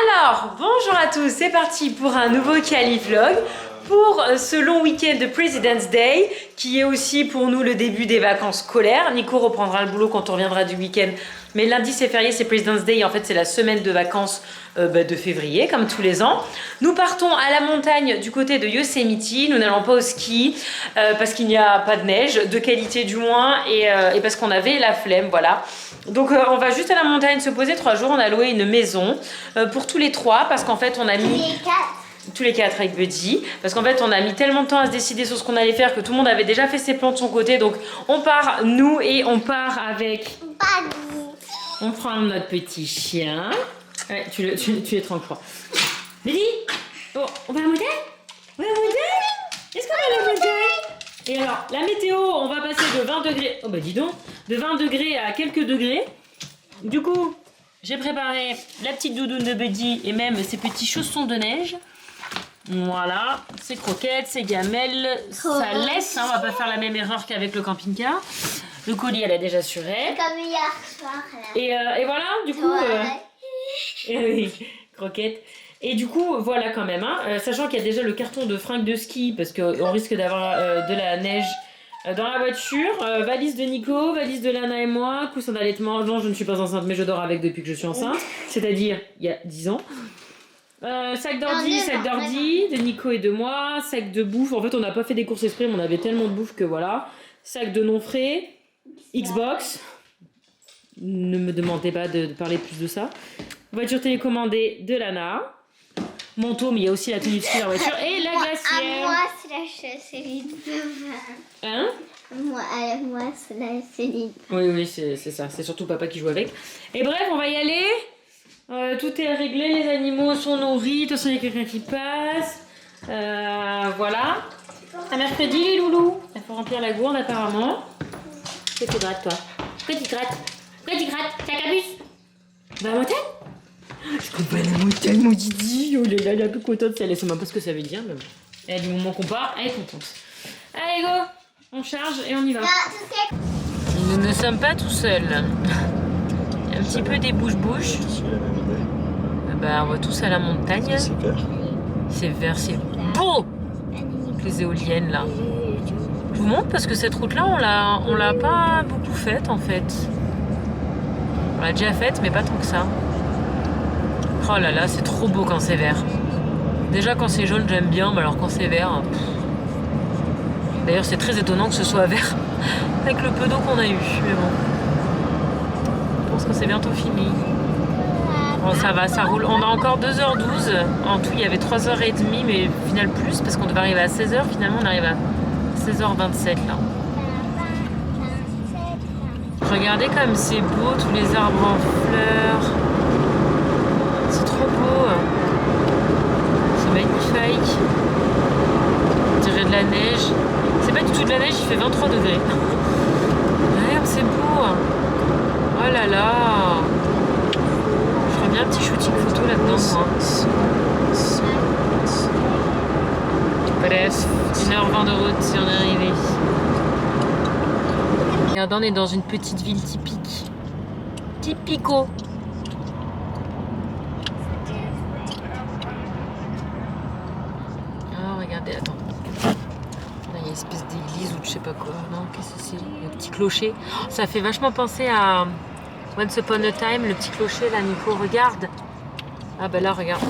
Alors, bonjour à tous, c'est parti pour un nouveau Cali Vlog pour ce long week-end de President's Day qui est aussi pour nous le début des vacances scolaires. Nico reprendra le boulot quand on reviendra du week-end, mais lundi c'est férié, c'est President's Day, en fait c'est la semaine de vacances de février comme tous les ans. Nous partons à la montagne du côté de Yosemite, nous n'allons pas au ski parce qu'il n'y a pas de neige, de qualité du moins, et parce qu'on avait la flemme, voilà. Donc on va juste à la montagne se poser 3 jours, on a loué une maison pour tous les 3 parce qu'en fait on a mis... Tous les 4 avec Buddy, parce qu'en fait on a mis tellement de temps à se décider sur ce qu'on allait faire que tout le monde avait déjà fait ses plans de son côté, donc on part nous et on part avec... On prend notre petit chien. Ouais, tu es tranquille. Buddy, oh, on va à la montagne? On va à la montagne? Est-ce qu'on va à la montagne? Et alors, la météo, on va passer de 20 degrés, oh bah dis donc, de 20 degrés à quelques degrés. Du coup, j'ai préparé la petite doudoune de Buddy et même ses petits chaussons de neige. Voilà, ses croquettes, ses gamelles, ça laisse, hein, on va pas faire la même erreur qu'avec le camping-car. Le colis, elle a déjà sur elle. Comme hier soir. Là. Et voilà, du coup, oui, croquettes. Et du coup, voilà quand même, hein, sachant qu'il y a déjà le carton de fringues de ski, parce qu'on risque d'avoir de la neige dans la voiture. Valise de Nico, valise de Lana et moi, coussin d'allaitement. Non, je ne suis pas enceinte, mais je dors avec depuis que je suis enceinte, c'est-à-dire il y a 10 ans. Sac d'ordi de Nico et de moi, sac de bouffe. En fait, on n'a pas fait des courses exprès, mais on avait tellement de bouffe que voilà. Sac de non frais, Xbox. Ne me demandez pas de parler plus de ça. Voiture télécommandée de Lana. Manteau, mais il y a aussi la tenue de ski en voiture. Et la glacière. Moi, c'est la chérie de papa. Hein? Moi, c'est la chérie. Oui, c'est ça. C'est surtout papa qui joue avec. Et bref, on va y aller. Tout est réglé, les animaux sont nourris, de toute façon il y a quelqu'un qui passe. Voilà. À mercredi les loulous. Il faut remplir la gourde apparemment. Qu'est-ce que tu grattes toi? Pourquoi tu grattes? Pourquoi tu grattes? T'as capuce? Va à la montagne? Je comprends la montagne mon Didi. Oh là là, elle est un peu contente, elle sait même pas ce que ça veut dire. Mais bon. Et du moment qu'on part, elle est contente. Allez go, on charge et on y va. Nous ne sommes pas tout seuls. Un petit peu des bouches-bouches. Bah, on va tous à la montagne. C'est vert, c'est beau. Les éoliennes là. Je vous montre parce que cette route là, on l'a pas beaucoup faite en fait. On l'a déjà faite, mais pas tant que ça. Oh là là, c'est trop beau quand c'est vert. Déjà quand c'est jaune, j'aime bien, mais alors quand c'est vert. D'ailleurs, c'est très étonnant que ce soit vert avec le peu d'eau qu'on a eu. Mais bon. Je pense que c'est bientôt fini. Bon, ça va, ça roule. On a encore 2h12. En tout, il y avait 3h30, mais au final plus, parce qu'on devait arriver à 16h. Finalement, on arrive à 16h27 là. Regardez comme c'est beau, tous les arbres en fleurs. C'est trop beau. C'est magnifique. On dirait de la neige. C'est pas du tout de la neige, il fait 23 degrés. Regarde, c'est beau. Oh là là. Je ferais bien un petit shooting photo là-dedans, moi. Bref, 1h20 de route si on est arrivé. Regardez, on est dans une petite ville typique. Typico. Oh, regardez, attends. Là, il y a une espèce d'église ou je sais pas quoi. Non, qu'est-ce que c'est? Le petit clocher. Oh, ça fait vachement penser à Once Upon a Time, le petit clocher là, Nico, regarde. Ah bah là, regarde,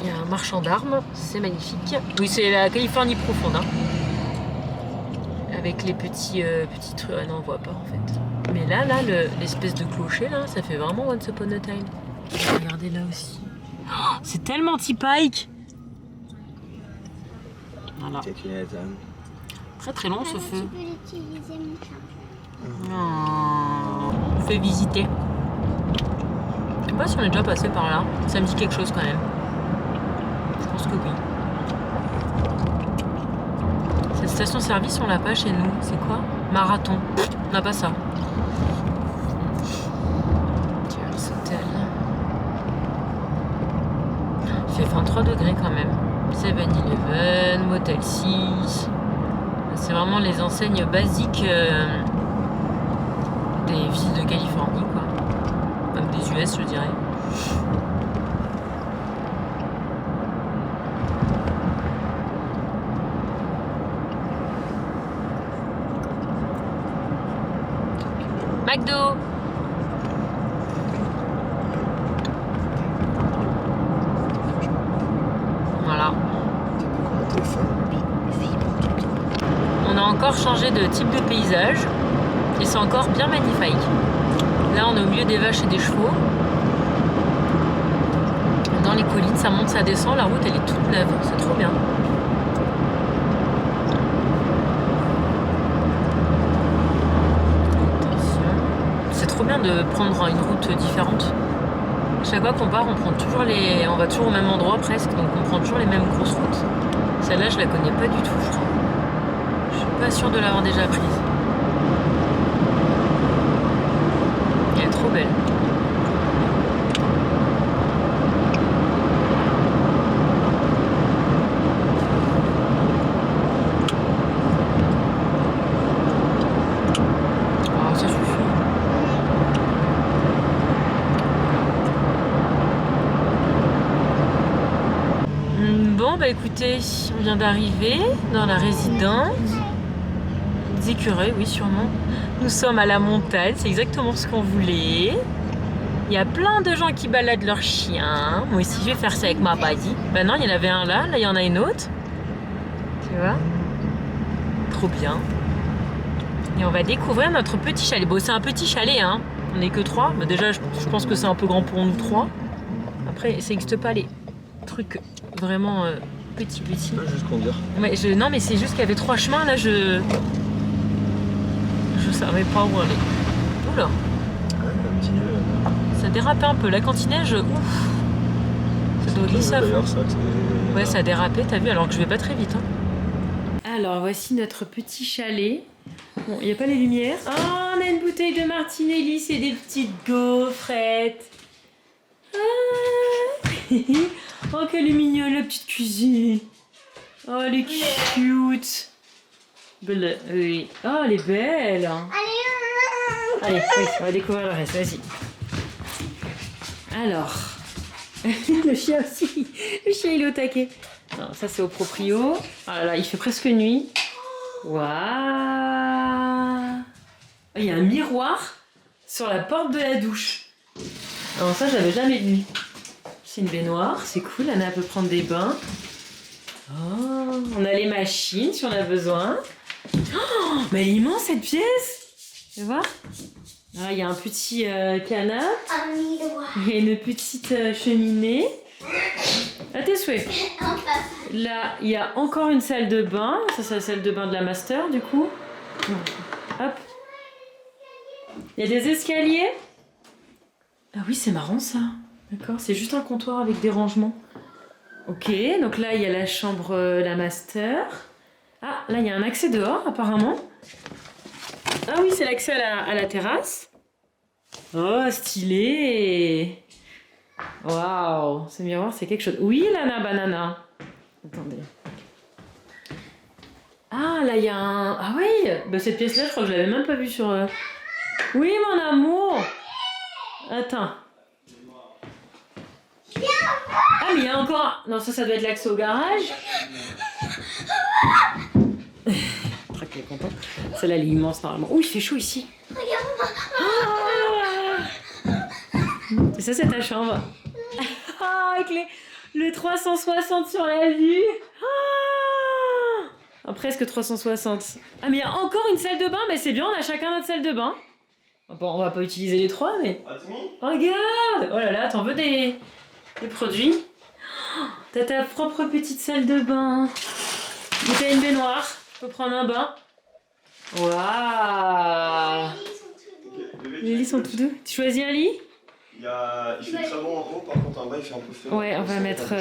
il y a un marchand d'armes, c'est magnifique. Oui, c'est la Californie profonde, hein. Avec les petits trucs, ah non, on voit pas en fait. Mais là, l'espèce de clocher là, ça fait vraiment Once Upon a Time. Regardez là aussi. Oh, c'est tellement T-Pike. Voilà. Très très long ce feu. Tu peux l'utiliser, mon chat. Oh, on fait visiter. Je sais pas si on est déjà passé par là. Ça me dit quelque chose quand même. Je pense que oui. Cette station-service, on l'a pas chez nous. C'est quoi? Marathon. On n'a pas ça. Tiens, hôtel. Il fait 23 degrés quand même. 7-Eleven, Motel 6. C'est vraiment les enseignes basiques des villes de Californie, quoi. Même des US, je dirais. changer de type de paysage. Et c'est encore bien magnifique. Là, on est au milieu des vaches et des chevaux. Dans les collines, ça monte, ça descend. La route, elle est toute neuve. C'est trop bien. C'est trop bien de prendre une route différente. Chaque fois qu'on part, on va toujours au même endroit presque, donc on prend toujours les mêmes grosses routes. Celle-là, je la connais pas du tout, je crois. Je suis pas sûre de l'avoir déjà prise. Elle est trop belle. Oh, ça suffit. Bon, bah écoutez, on vient d'arriver dans la résidence. Des écureuils, oui, sûrement. Nous sommes à la montagne, c'est exactement ce qu'on voulait. Il y a plein de gens qui baladent leurs chiens. Moi aussi, je vais faire ça avec ma Buddy. Bah non, il y en avait un là, il y en a une autre. Tu vois? Trop bien. Et on va découvrir notre petit chalet. Bon, c'est un petit chalet, hein. On n'est que 3. Mais déjà, je pense que c'est un peu grand pour nous 3. Après, ça n'existe pas les trucs vraiment petit. Juste conduire. Ouais, non, mais c'est juste qu'il y avait 3 chemins là, je savais pas où aller. Oula, ça dérape un peu. La cantineige, ouf, ça doit glisser à fond. Ouais, ça a dérapé, t'as vu, alors que je vais pas très vite. Hein. Alors, voici notre petit chalet. Bon, il n'y a pas les lumières. Oh, on a une bouteille de Martinelli, c'est des petites gaufrettes. Ah. Oh, qu'elle est mignonne, la petite cuisine. Oh, elle est cute. Belle, oui. Oh, elle est belle. Allez, oui, on va découvrir le reste, vas-y. Alors, le chien aussi. Le chien, il est au taquet. Non, ça, c'est au proprio. Oh là là, il fait presque nuit. Waouh. Il y a un miroir sur la porte de la douche. Alors ça, j'avais jamais vu. C'est une baignoire, c'est cool, Anna peut prendre des bains. Oh, on a les machines si on a besoin. Oh, mais elle est immense cette pièce. Tu vois? Là, il y a un petit canapé et une petite cheminée. À tes souhaits. Là, il y a encore une salle de bain. Ça, c'est la salle de bain de la master, du coup. Hop. Il y a des escaliers. Ah oui, c'est marrant ça. D'accord, c'est juste un comptoir avec des rangements. Ok, donc là, il y a la chambre, la master. Ah, là, il y a un accès dehors, apparemment. Ah oui, c'est l'accès à la terrasse. Oh, stylé. Waouh, ce miroir, c'est quelque chose. Oui, Lana Banana. Attendez. Ah, là, il y a un... Ah oui, bah, cette pièce-là, je crois que je l'avais même pas vue sur... Oui, mon amour. Attends. Ah, mais il y a encore... Non, ça doit être l'accès au garage. Trac, il est content. Celle-là, elle est immense, normalement. Oh, il fait chaud ici. Et ça, c'est ta chambre. Ah, avec le 360 sur la vue. Ah, presque 360. Ah, mais il y a encore une salle de bain. Mais c'est bien, on a chacun notre salle de bain. Bon, on va pas utiliser les 3, mais... Regarde. Oh là là, t'en veux des produits. T'as ta propre petite salle de bain. Et t'as une baignoire. Tu peux prendre un bain. Waouh. Les lits sont tous deux. Tu choisis un lit? Il fait très bon en haut, par contre en bas il fait un peu frais. Ouais, on va mettre...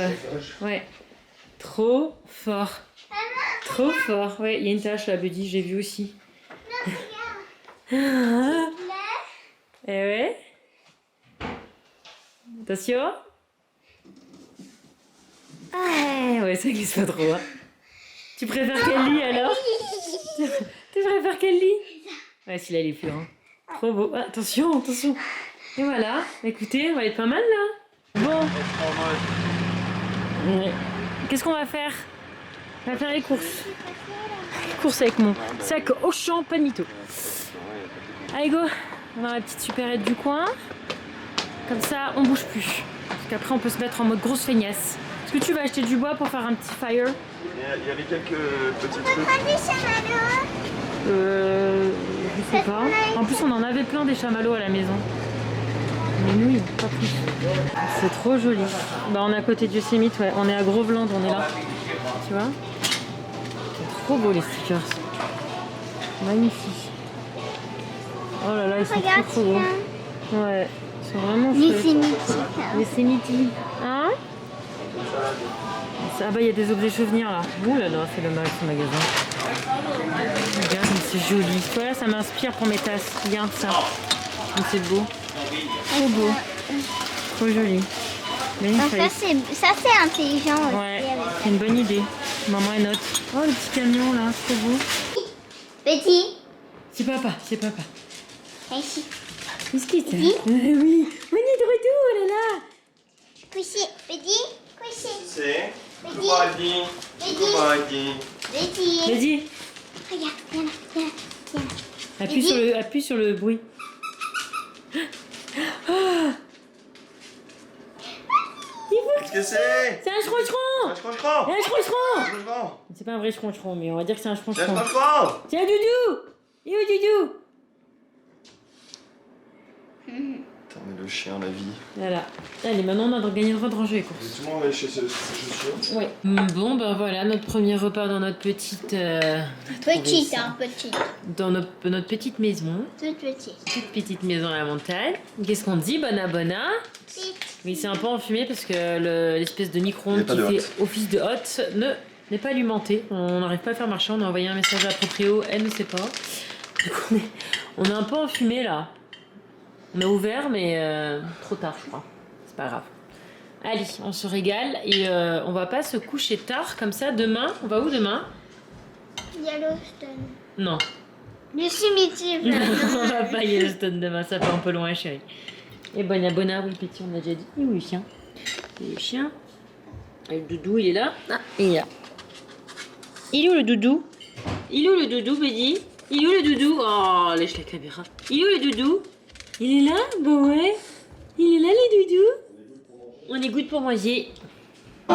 ouais. Trop fort. Trop fort. Ouais, il y a une tache là, Buddy, j'ai vu aussi. Eh ouais. Attention. Ah, ouais, ça glisse pas trop. Hein. Tu préfères quel lit alors? Tu préfères quel lit? Ouais, celui-là il est plus grand. Trop beau. Ah, attention, attention. Et voilà. Écoutez, on va être pas mal là. Bon. Qu'est-ce qu'on va faire? On va faire les courses. Les courses avec mon sac Auchan, pas de mytho. Allez go. On va la petite supérette du coin. Comme ça, on bouge plus. Parce qu'après, on peut se mettre en mode grosse feignasse. Est-ce que tu vas acheter du bois pour faire un petit fire? Il y avait quelques petits trucs. Je sais pas. En plus, on en avait plein des chamallows à la maison. Mais nous, pas plus. C'est trop joli. Bah, on est à côté du Yosemite, ouais. On est à Groveland, on est là. Tu vois? C'est trop beau les stickers. Magnifique. Oh là là, ils sont Regarde, trop beaux. Ouais, ils sont vraiment chouettes. Yosemite. Hein? Ah bah il y a des objets souvenirs là. Ouh là là, c'est le mal ce magasin. Regarde, c'est joli. Voilà, ça m'inspire pour mes tasses. Regarde ça. C'est beau. Trop beau. Trop joli. Ça c'est intelligent aussi. Ouais, c'est une bonne idée. Maman elle note. Oh le petit camion là, trop beau. Petit. C'est papa, c'est papa. Ici. Qu'est-ce qu'il est? Oui, on est de retour, oh là là. Coucher. Petit. Coucher. C'est... Petit. Petit. Petit. Vas-y, Regarde, viens là, viens là, viens là. appuie sur le bruit. Qu'est-ce que c'est? C'est un chroncheron. Un chroncheron. Un chroncheron. Chroncheron. C'est pas un vrai chroncheron, mais on va dire que c'est un C'est un chroncheron. chroncheron. C'est un doudou. Il est où doudou? Putain, mais le chien, la vie. Voilà. Allez, maintenant on a gagné le droit de ranger les courses. Tout le monde va chez ses chaussures. Ouais. Bon, ben voilà, notre premier repas dans notre petite... Petite, hein, petite. Dans notre petite maison. Toute petite. Toute petite maison à la montagne. Qu'est-ce qu'on dit? Bona bona. Petite. Oui, c'est un peu enfumé parce que l'espèce de micro-ondes Il y a pas qui de fait office de hot n'est pas alimenté. On n'arrive pas à faire marcher. On a envoyé un message à Proprio, elle ne sait pas. Donc on est un peu enfumé là. On a ouvert, mais trop tard, je crois. C'est pas grave. Allez, on se régale et on va pas se coucher tard comme ça. Demain, on va où demain? Yellowstone. Non. Yosemite. On va pas à Yellowstone demain, ça fait un peu loin, chérie. Et Bona Bona, oui, petit, on l'a déjà dit. Il est où le chien? Il est le chien. Et le doudou, il est là. Ah, il est là. Il est où le doudou? Il est où le doudou, Bédi? Il est où le doudou? Oh, lèche la caméra. Il est où le doudou? Il est là? Bah ouais. Il est là, les doudous? On écoute pour manger. Ils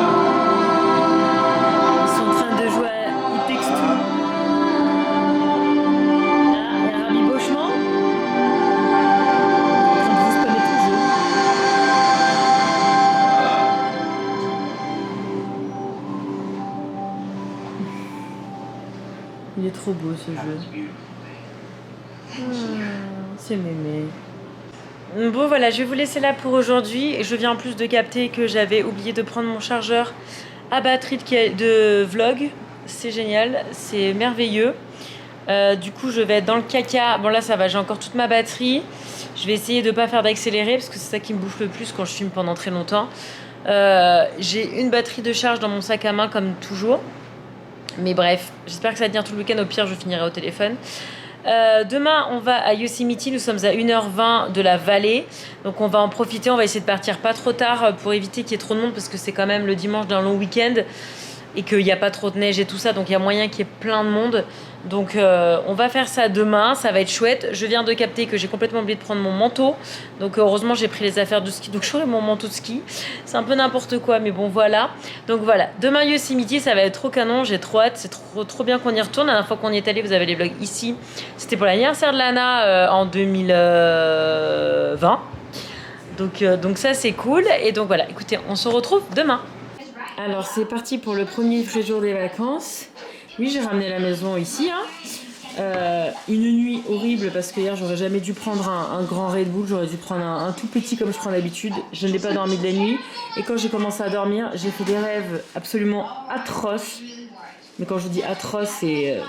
sont en train de jouer à It Takes Two. Là, il y a un rabibochement. Il est trop beau ce jeu. C'est mémé. Bon voilà, je vais vous laisser là pour aujourd'hui. Je viens en plus de capter que j'avais oublié de prendre mon chargeur à batterie de vlog. C'est génial, c'est merveilleux. Du coup je vais être dans le caca. Bon là ça va, j'ai encore toute ma batterie. Je vais essayer de ne pas faire d'accélérer parce que c'est ça qui me bouffe le plus quand je filme pendant très longtemps. J'ai une batterie de charge dans mon sac à main comme toujours. Mais bref, j'espère que ça va tenir tout le week-end. Au pire, je finirai au téléphone. Demain, on va à Yosemite. Nous sommes à 1h20 de la vallée. Donc, on va en profiter. On va essayer de partir pas trop tard pour éviter qu'il y ait trop de monde parce que c'est quand même le dimanche d'un long week-end et qu'il n'y a pas trop de neige et tout ça. Donc, il y a moyen qu'il y ait plein de monde. Donc, on va faire ça demain. Ça va être chouette. Je viens de capter que j'ai complètement oublié de prendre mon manteau. Donc, heureusement, j'ai pris les affaires de ski. Donc, j'aurai mon manteau de ski. C'est un peu n'importe quoi, mais bon, voilà. Donc, voilà. Demain, Yosemite, ça va être trop canon. J'ai trop hâte. C'est trop bien qu'on y retourne. La dernière fois qu'on y est allé, vous avez les vlogs ici. C'était pour l'anniversaire de Lana en 2020. Donc, ça, c'est cool. Et donc, voilà. Écoutez, on se retrouve demain. Alors, c'est parti pour le premier vrai jour des vacances. Oui, j'ai ramené la maison ici. Une nuit horrible parce que hier, j'aurais jamais dû prendre un grand Red Bull. J'aurais dû prendre un tout petit comme je prends d'habitude. Je n'ai pas dormi de la nuit. Et quand j'ai commencé à dormir, j'ai fait des rêves absolument atroces. Mais quand je dis atroces, c'est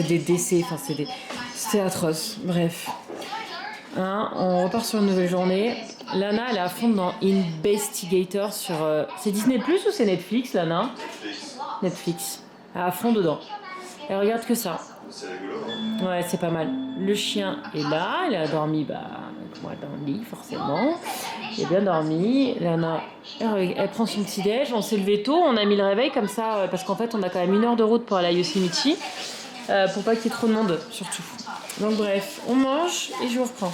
des décès. Enfin, c'était atroce. Bref. On repart sur une nouvelle journée. Lana, elle est à fond dans Investigator sur... c'est Disney Plus ou c'est Netflix, Lana? Netflix. À fond dedans. Elle regarde que ça. C'est rigolo. Ouais, c'est pas mal. Le chien est là. Elle a dormi avec moi dans le lit, forcément. Elle a bien dormi. Lana, elle prend son petit déj. On s'est levé tôt. On a mis le réveil comme ça. Parce qu'en fait, on a quand même 1 heure de route pour aller à Yosemite. Pour pas qu'il y ait trop de monde, surtout. Donc bref, on mange et je vous reprends.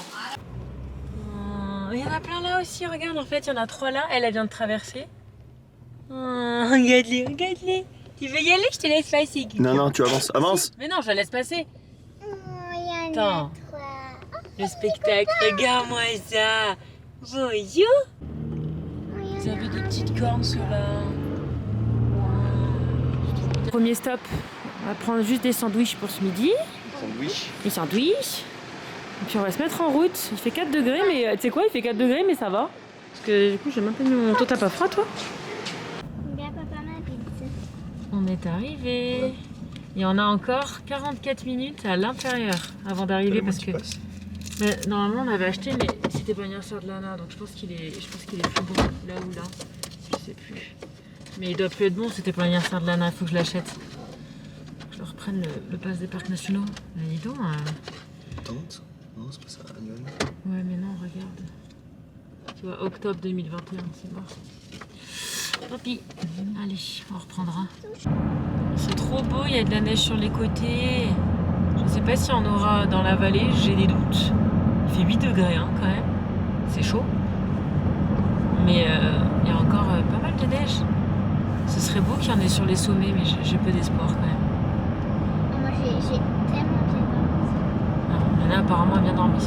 Il y en a plein là aussi. Regarde, en fait, il y en a 3 là. Elle vient de traverser. Regarde-les, regarde-les. Tu veux y aller? Je te laisse passer. Non, tu avances. Avance. Mais non, je la laisse passer. Attends. Le spectacle, regarde-moi ça. Bonjour. Vous avez des petites cornes, ceux-là. Premier stop, on va prendre juste des sandwichs pour ce midi. Sandwich. Des sandwichs. Et puis on va se mettre en route. Il fait 4 degrés, mais tu sais quoi, il fait 4 degrés, mais ça va. Parce que du coup, j'ai même pas mis mon... Toi, t'as pas froid, toi? On est arrivé. Il y en a encore 44 minutes à l'intérieur avant d'arriver parce que... Mais, normalement, on avait acheté, mais c'était pas l'anniversaire de Lana, donc je pense qu'il est plus bon là ou là. Je sais plus. Mais il doit plus être bon, c'était pas l'anniversaire de Lana, il faut que je l'achète. Je reprenne le pass des parcs nationaux. Mais dis donc. Tente? Non, c'est pas ça, annuel. Ouais, mais non, regarde. Tu vois, octobre 2021, c'est mort. Tant pis. Allez, on reprendra. C'est trop beau, il y a de la neige sur les côtés. Je sais pas si on aura dans la vallée, j'ai des doutes. Il fait 8 degrés hein, quand même. C'est chaud. Mais il y a encore pas mal de neige. Ce serait beau qu'il y en ait sur les sommets, mais j'ai peu d'espoir quand même. Moi j'ai tellement bien dormi. Lana apparemment a bien dormi.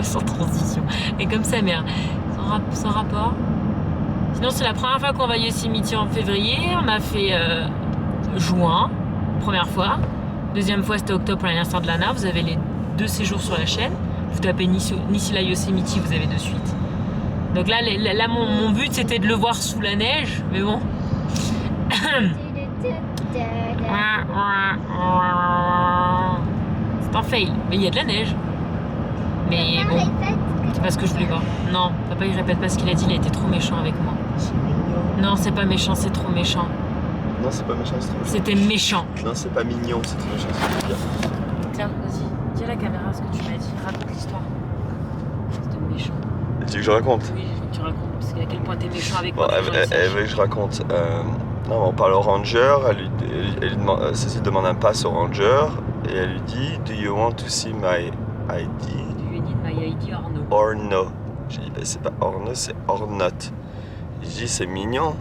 Sans transition. Et comme sa mère. Sans rapport. Sinon c'est la première fois qu'on va à Yosemite en février. On a fait juin, première fois. Deuxième fois c'était octobre pour l'anniversaire de Lana. Vous avez les 2 séjours sur la chaîne. Vous tapez Nisila Yosemite, vous avez de suite. Donc là mon but c'était de le voir sous la neige. Mais bon. C'est un fail. Mais il y a de la neige. Mais bon. C'est pas ce que je voulais voir. Non, papa il répète pas ce qu'il a dit, il a été trop méchant avec moi. C'est mignon. Non, c'est pas méchant, c'est trop méchant. Non, c'est pas méchant, c'est trop méchant. C'était méchant. Non, c'est pas mignon, c'est trop méchant, c'est bien. Tiens, vas-y, dis à la caméra ce que tu m'as dit, raconte l'histoire. C'était méchant. Tu veux que je raconte? Oui, tu racontes, parce qu'à quel point t'es méchant avec Bon, moi. elle veut que je raconte. Non, on parle au ranger, elle lui demande, Cécile demande un pass au ranger et elle lui dit Do you want to see my ID? Do you need my ID or no? Or no. J'ai dit, bah, c'est pas or no, c'est or not. J'ai dit, c'est mignon.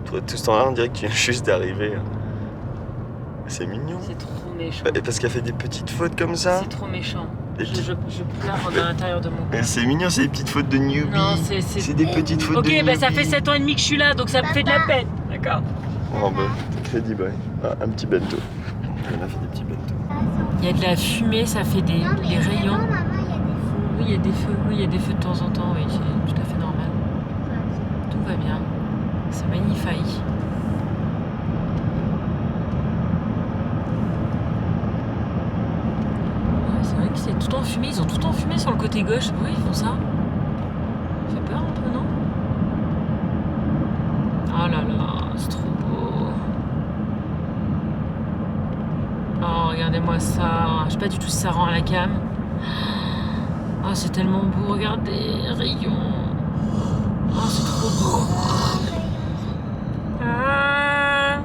Tout ce temps-là, on dirait qu'il vient juste d'arriver. C'est mignon. C'est trop méchant. Et parce qu'elle fait des petites fautes comme ça. C'est trop méchant. Des Je pleure dans l'intérieur de mon Mais cœur. c'est mignon, c'est des petites fautes de newbie. Non, c'est des petites fautes de Ok, bah newbie. ça fait 7 ans et demi que je suis là, donc ça me fait de la peine. D'accord. Oh bah, crédit boy. Ah, un petit bento. On a fait des petits bentos. Il y a de la fumée, ça fait des rayons. Non, maman, il y a des feux. Oui, il y a des feux de temps en temps, oui, c'est tout à fait normal. Tout va bien. C'est magnifique. Ouais, c'est vrai que c'est tout enfumé, ils ont tout enfumé sur le côté gauche. Oui, ils font ça. Ça fait peur un peu, non? Oh là là, c'est trop beau. Oh, regardez-moi ça. Je sais pas du tout si ça rend à la cam. Oh, c'est tellement beau, regardez, rayons. Oh, c'est trop beau. Ah,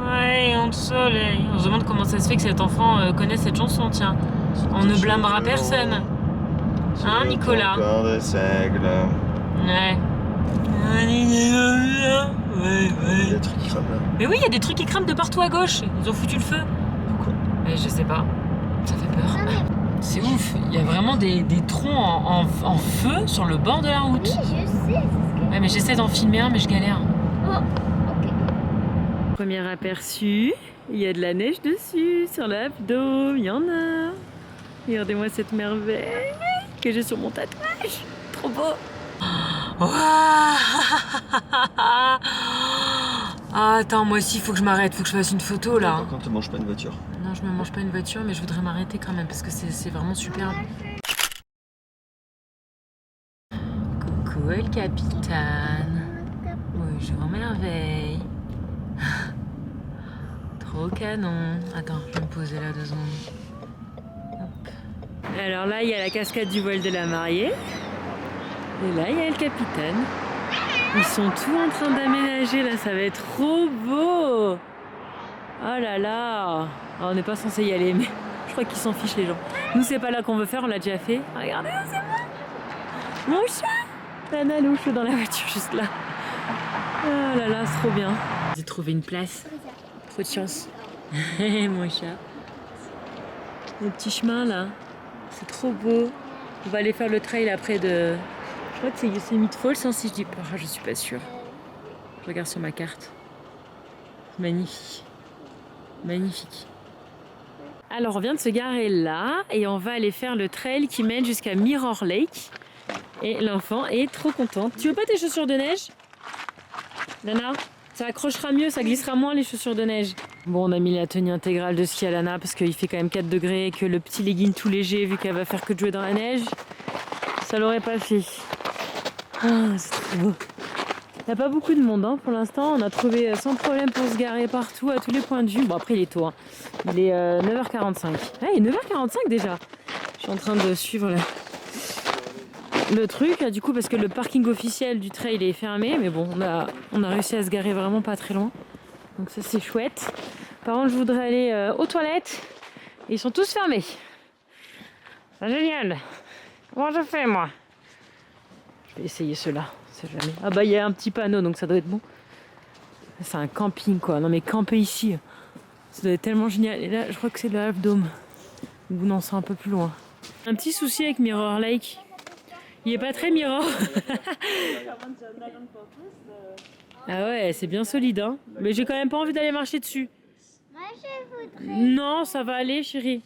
rayon de soleil. On se demande comment ça se fait que cet enfant connaît cette chanson, tiens. On ne blâmera personne. Hein, Nicolas? Encore des seigles. Ouais. Ouais. Il y a des trucs qui crament là. Mais oui, il y a des trucs qui crament de partout à gauche. Ils ont foutu le feu. Pourquoi? Mais je sais pas. Ça fait peur. C'est ouf. Il y a vraiment des troncs en feu sur le bord de la route. Oui, je sais, c'est ce que... Ouais, mais j'essaie d'en filmer un, mais je galère. Oh, ok. Premier aperçu, il y a de la neige dessus, sur l'abdos, il y en a. Regardez-moi cette merveille que j'ai sur mon tatouage. Trop beau. Ah, attends, moi aussi, il faut que je m'arrête, faut que je fasse une photo là. Par contre, ne mange pas une voiture. Non, je me mange pas une voiture, mais je voudrais m'arrêter quand même parce que c'est vraiment superbe. Coucou El Capitaine. Bonjour merveille. Trop canon. Attends, je vais me poser là 2 secondes. Hop. Alors là, il y a la cascade du voile de la mariée. Et là, il y a le capitaine. Ils sont tous en train d'aménager là, ça va être trop beau. Oh là là. Alors, on n'est pas censé y aller, mais je crois qu'ils s'en fichent les gens. Nous, c'est pas là qu'on veut faire, on l'a déjà fait. Regardez, c'est bon. Mon chat. Lana louche dans la voiture juste là. Oh là là, c'est trop bien. J'ai trouvé une place. Trop de chance. Mon chat. Le petit chemin là, c'est trop beau. On va aller faire le trail après de... Je crois que c'est Yosemite Falls, hein, si je dis pas. Je suis pas sûre. Je regarde sur ma carte. Magnifique. Magnifique. Alors on vient de se garer là et on va aller faire le trail qui mène jusqu'à Mirror Lake. Et l'enfant est trop contente. Tu veux pas tes chaussures de neige, Lana? Ça accrochera mieux, ça glissera moins les chaussures de neige. Bon, on a mis la tenue intégrale de ski à Lana parce qu'il fait quand même 4 degrés et que le petit legging tout léger, vu qu'elle va faire que de jouer dans la neige, ça l'aurait pas fait. Ah, c'est trop beau. Il n'y a pas beaucoup de monde hein, pour l'instant. On a trouvé sans problème pour se garer partout, à tous les points de vue. Bon, après, il est tôt. Hein. Il est 9h45. Ah, il est 9h45 déjà. Je suis en train de suivre le truc, du coup, parce que le parking officiel du trail est fermé. Mais bon, on a réussi à se garer vraiment pas très loin. Donc ça, c'est chouette. Par contre, je voudrais aller aux toilettes. Ils sont tous fermés. C'est génial. Comment je fais, moi? Je vais essayer ceux-là. Jamais. Ah bah il y a un petit panneau donc ça doit être bon. C'est un camping quoi. Non mais camper ici, ça doit être tellement génial. Et là je crois que c'est le Half Dome. Ou non c'est un peu plus loin. Un petit souci avec Mirror Lake. Il est pas très mirror. Ah ouais c'est bien solide hein. Mais j'ai quand même pas envie d'aller marcher dessus. Moi, je voudrais. Non ça va aller chérie.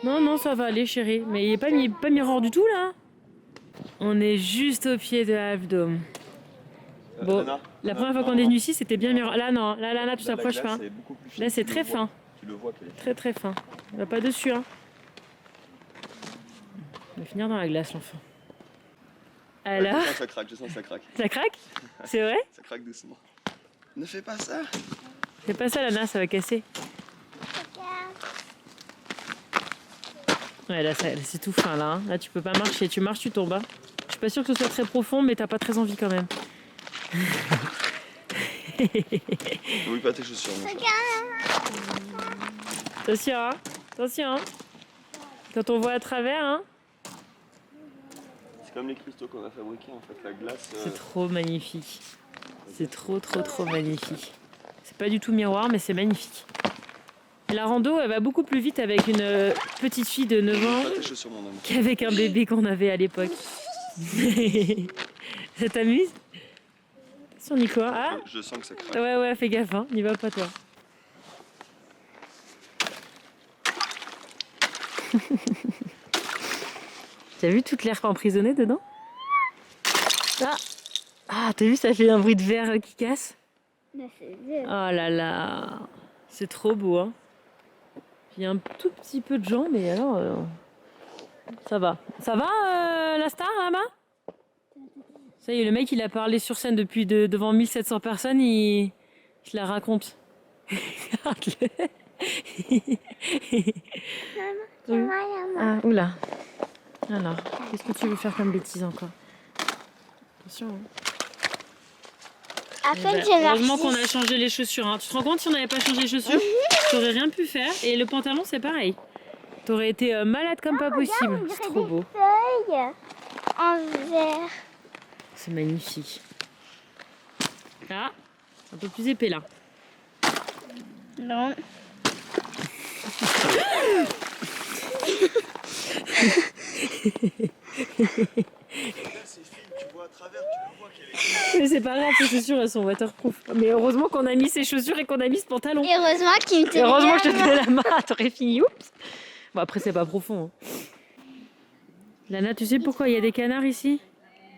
Non ça va aller chérie. Mais il est pas mirror du tout là. On est juste au pied de Half Dome. Bon, la première fois qu'on est venu ici, c'était bien mieux. Là, non, là, tu t'approches pas. Là, c'est très fin. Tu le vois très très fin. On va pas dessus, hein. On va finir dans la glace, l'enfant. Alors ça craque, je sens que ça craque. Ça craque? C'est vrai? Ça craque doucement. Ne fais pas ça. Fais pas ça, Lana, ça va casser. Ouais, là, c'est tout fin, là. Hein. Là, tu peux pas marcher. Tu marches, tu tombes. Hein. Je suis pas sûre que ce soit très profond, mais t'as pas très envie quand même. N'oublie pas tes chaussures, mon chat. Attention, hein. Attention, hein. Quand on voit à travers, hein. C'est comme les cristaux qu'on a fabriqués, en fait. La glace... C'est trop magnifique. C'est trop magnifique. C'est pas du tout miroir, mais c'est magnifique. La rando, elle va beaucoup plus vite avec une petite fille de 9 ans qu'avec un bébé qu'on avait à l'époque. Ça t'amuse? Attention Nico, ah je sens que ça craque. Ouais, fais gaffe, hein. N'y va pas toi. T'as vu toute l'air emprisonnée dedans? Ah, t'as vu, ça fait un bruit de verre qui casse? Oh là là, c'est trop beau, hein. Il y a un tout petit peu de gens, mais alors, ça va. Ça va, la star, là-bas? Ça y est, le mec, il a parlé sur scène depuis devant 1700 personnes, il se la raconte. Regarde-le. Ah, oula. Alors, qu'est-ce que tu veux faire comme bêtise encore? Attention, hein. Heureusement qu'on a changé les chaussures. Hein. Tu te rends compte si on n'avait pas changé les chaussures, t'aurais rien pu faire. Et le pantalon, c'est pareil. T'aurais été malade comme pas possible. C'est trop beau. Feuilles en vert. C'est magnifique. Ah, un peu plus épais là. Non. Mais c'est pas grave, ces chaussures elles sont waterproof. Mais heureusement qu'on a mis ces chaussures et qu'on a mis ce pantalon. Et heureusement qu'il me tenait heureusement que je te tenais la main, t'aurais fini. Oups. Bon après c'est pas profond. Hein. Lana, tu sais pourquoi il y a des canards ici?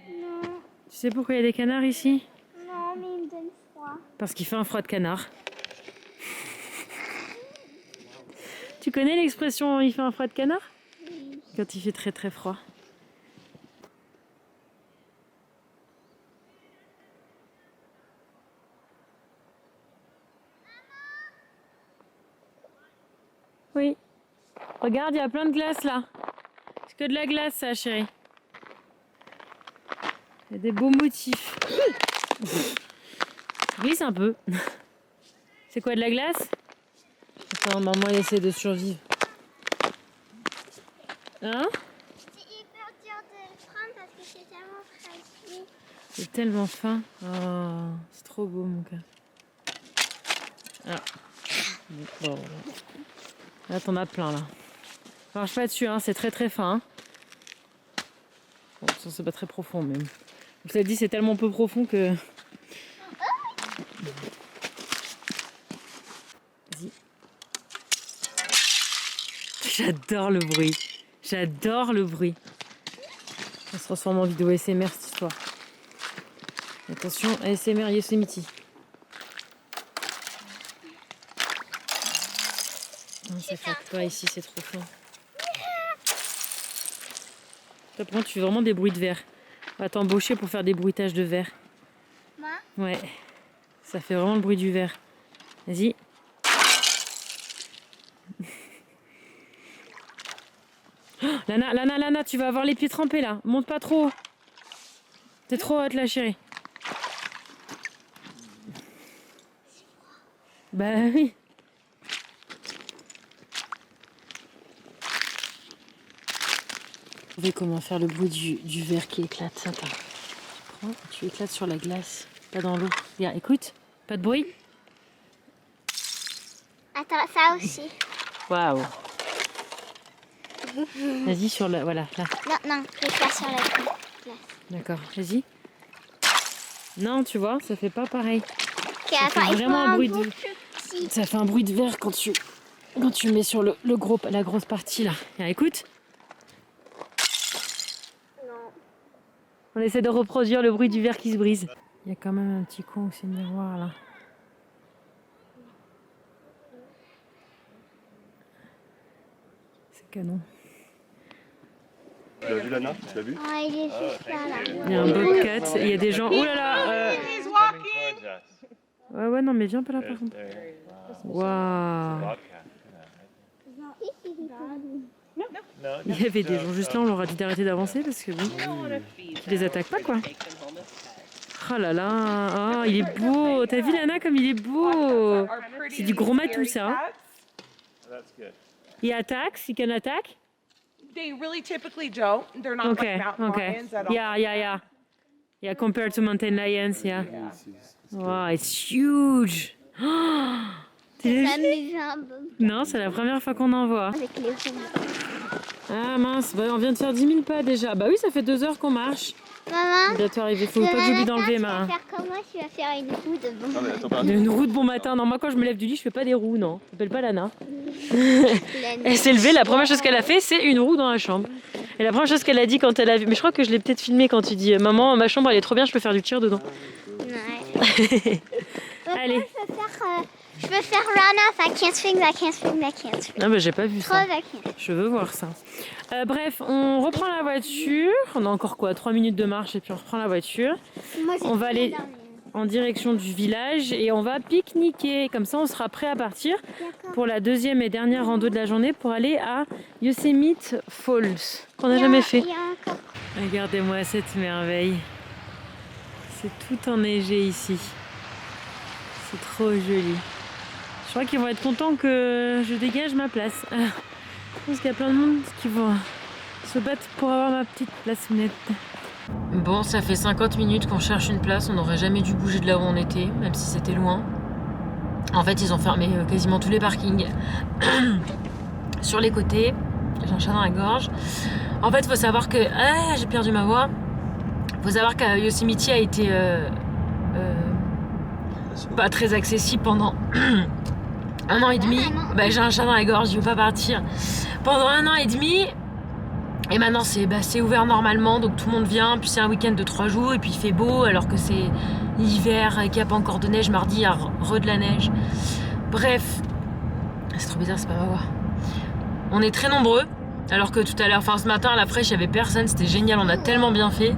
Non. Tu sais pourquoi il y a des canards ici? Non, mais il me donne froid. Parce qu'il fait un froid de canard. Tu connais l'expression il fait un froid de canard? Oui. Quand il fait très très froid. Oui. Regarde, il y a plein de glace là. C'est que de la glace ça, chérie. Il y a des beaux motifs. Glisse un peu. C'est quoi, de la glace? Attends, maman elle essaie de survivre. Hein? C'est hyper dur de le prendre parce que c'est tellement fragile. C'est tellement fin. Oh, c'est trop beau mon cœur. Ah. Bon. Là t'en as plein là. marche pas dessus, hein, c'est très très fin. Hein. Bon, ça c'est pas très profond, mais je vous l'ai dit, c'est tellement peu profond que. Vas-y. J'adore le bruit. J'adore le bruit. Ça se transforme en vidéo ASMR cette histoire. Attention, ASMR Yosemite. Non, ça claque pas ici, c'est trop fin. Toi, par contre, tu fais vraiment des bruits de verre. On va t'embaucher pour faire des bruitages de verre. Moi? Ouais. Ça fait vraiment le bruit du verre. Vas-y. Oh, Lana, tu vas avoir les pieds trempés là. Monte pas trop. T'es trop haute là, chérie. Bah oui. Vous voyez comment faire le bruit du verre qui éclate. Attends. Tu prends, tu éclates sur la glace, pas dans l'eau. Regarde, écoute. Pas de bruit. Attends, ça aussi. Waouh. Vas-y sur la... Voilà, là. Non, je vais pas sur la glace. D'accord, vas-y. Non, tu vois, ça fait pas pareil. Ok, Ça fait attends, il faut vraiment un bruit bout de... plus petit. Ça fait un bruit de verre quand tu mets sur la grosse partie là. Regarde, écoute. Non. On essaie de reproduire le bruit du verre qui se brise. Il y a quand même un petit coin où c'est le miroir là. C'est canon. Tu l'as vu Lana? Tu l'as vu? Oh, il est juste là, là. Il y a un bobcat, il y a des gens. Oh là là Ouais, non, mais viens pas là par contre. Waouh. Il y avait des gens juste là, on leur a dit d'arrêter d'avancer parce que bon, ils les attaquent pas quoi. Oh là là, oh, il est beau. T'as vu Lana comme il est beau. C'est du gros matou ça. Hein. Il attaque, he can attack. They really typically don't. They're not like mountain lions at all. Yeah, compared to mountain lions, yeah. Wow, it's huge. Oh, Ça me jambes non, c'est la première fois qu'on en voit. avec les roues. Ah mince, bah, on vient de faire 10 000 pas déjà. Bah oui, ça fait 2 heures qu'on marche. Maman, Bientôt arrivé, faut pas que j'oublie d'enlever tu ma... vas faire comme moi, tu vas faire une roue de bon. Non mais attends pas. Une roue de bon matin. Non, moi quand je me lève du lit, je fais pas des roues, non. Je m'appelle pas Lana. laine. Elle s'est levée, la première chose qu'elle a fait, c'est une roue dans la chambre. Et la première chose qu'elle a dit quand elle a vu... Mais je crois que je l'ai peut-être filmé quand tu dis « Maman, ma chambre elle est trop bien, je peux faire du tir dedans. Ouais. » Allez. Je peux faire run off, I can't swing, I can't swing, I can't swing. Ah bah j'ai pas vu Trop ça. I can't. Je veux voir ça. Bref, on reprend la voiture. On a encore quoi 3 minutes de marche et puis on reprend la voiture. Moi, j'ai On va trop aller dormi. en direction du village et on va pique-niquer. Comme ça, on sera prêt à partir pour la deuxième et dernière rando de la journée pour aller à Yosemite Falls, qu'on n'a jamais fait. Il y a encore. Regardez-moi cette merveille. C'est tout enneigé ici. C'est trop joli. Je crois qu'ils vont être contents que je dégage ma place. Je pense qu'il y a plein de monde qui vont se battre pour avoir ma petite place nette. Bon, ça fait 50 minutes qu'on cherche une place. On n'aurait jamais dû bouger de là où on était, même si c'était loin. En fait, ils ont fermé quasiment tous les parkings sur les côtés. J'ai un chat dans la gorge. En fait, il faut savoir que... Ah, j'ai perdu ma voix. Il faut savoir que Yosemite a été pas très accessible pendant 1 an et demi. Bah, j'ai un chat dans la gorge, je veux pas partir. Pendant 1 an et demi. Et maintenant c'est ouvert normalement, donc tout le monde vient. Puis c'est un week-end de 3 jours et puis il fait beau alors que c'est l'hiver et qu'il n'y a pas encore de neige. Mardi, il y a de la neige. Bref, c'est trop bizarre, c'est pas ma voix. On est très nombreux. Alors que tout à l'heure, enfin ce matin à la fraîche, il n'y avait personne. C'était génial, on a tellement bien fait.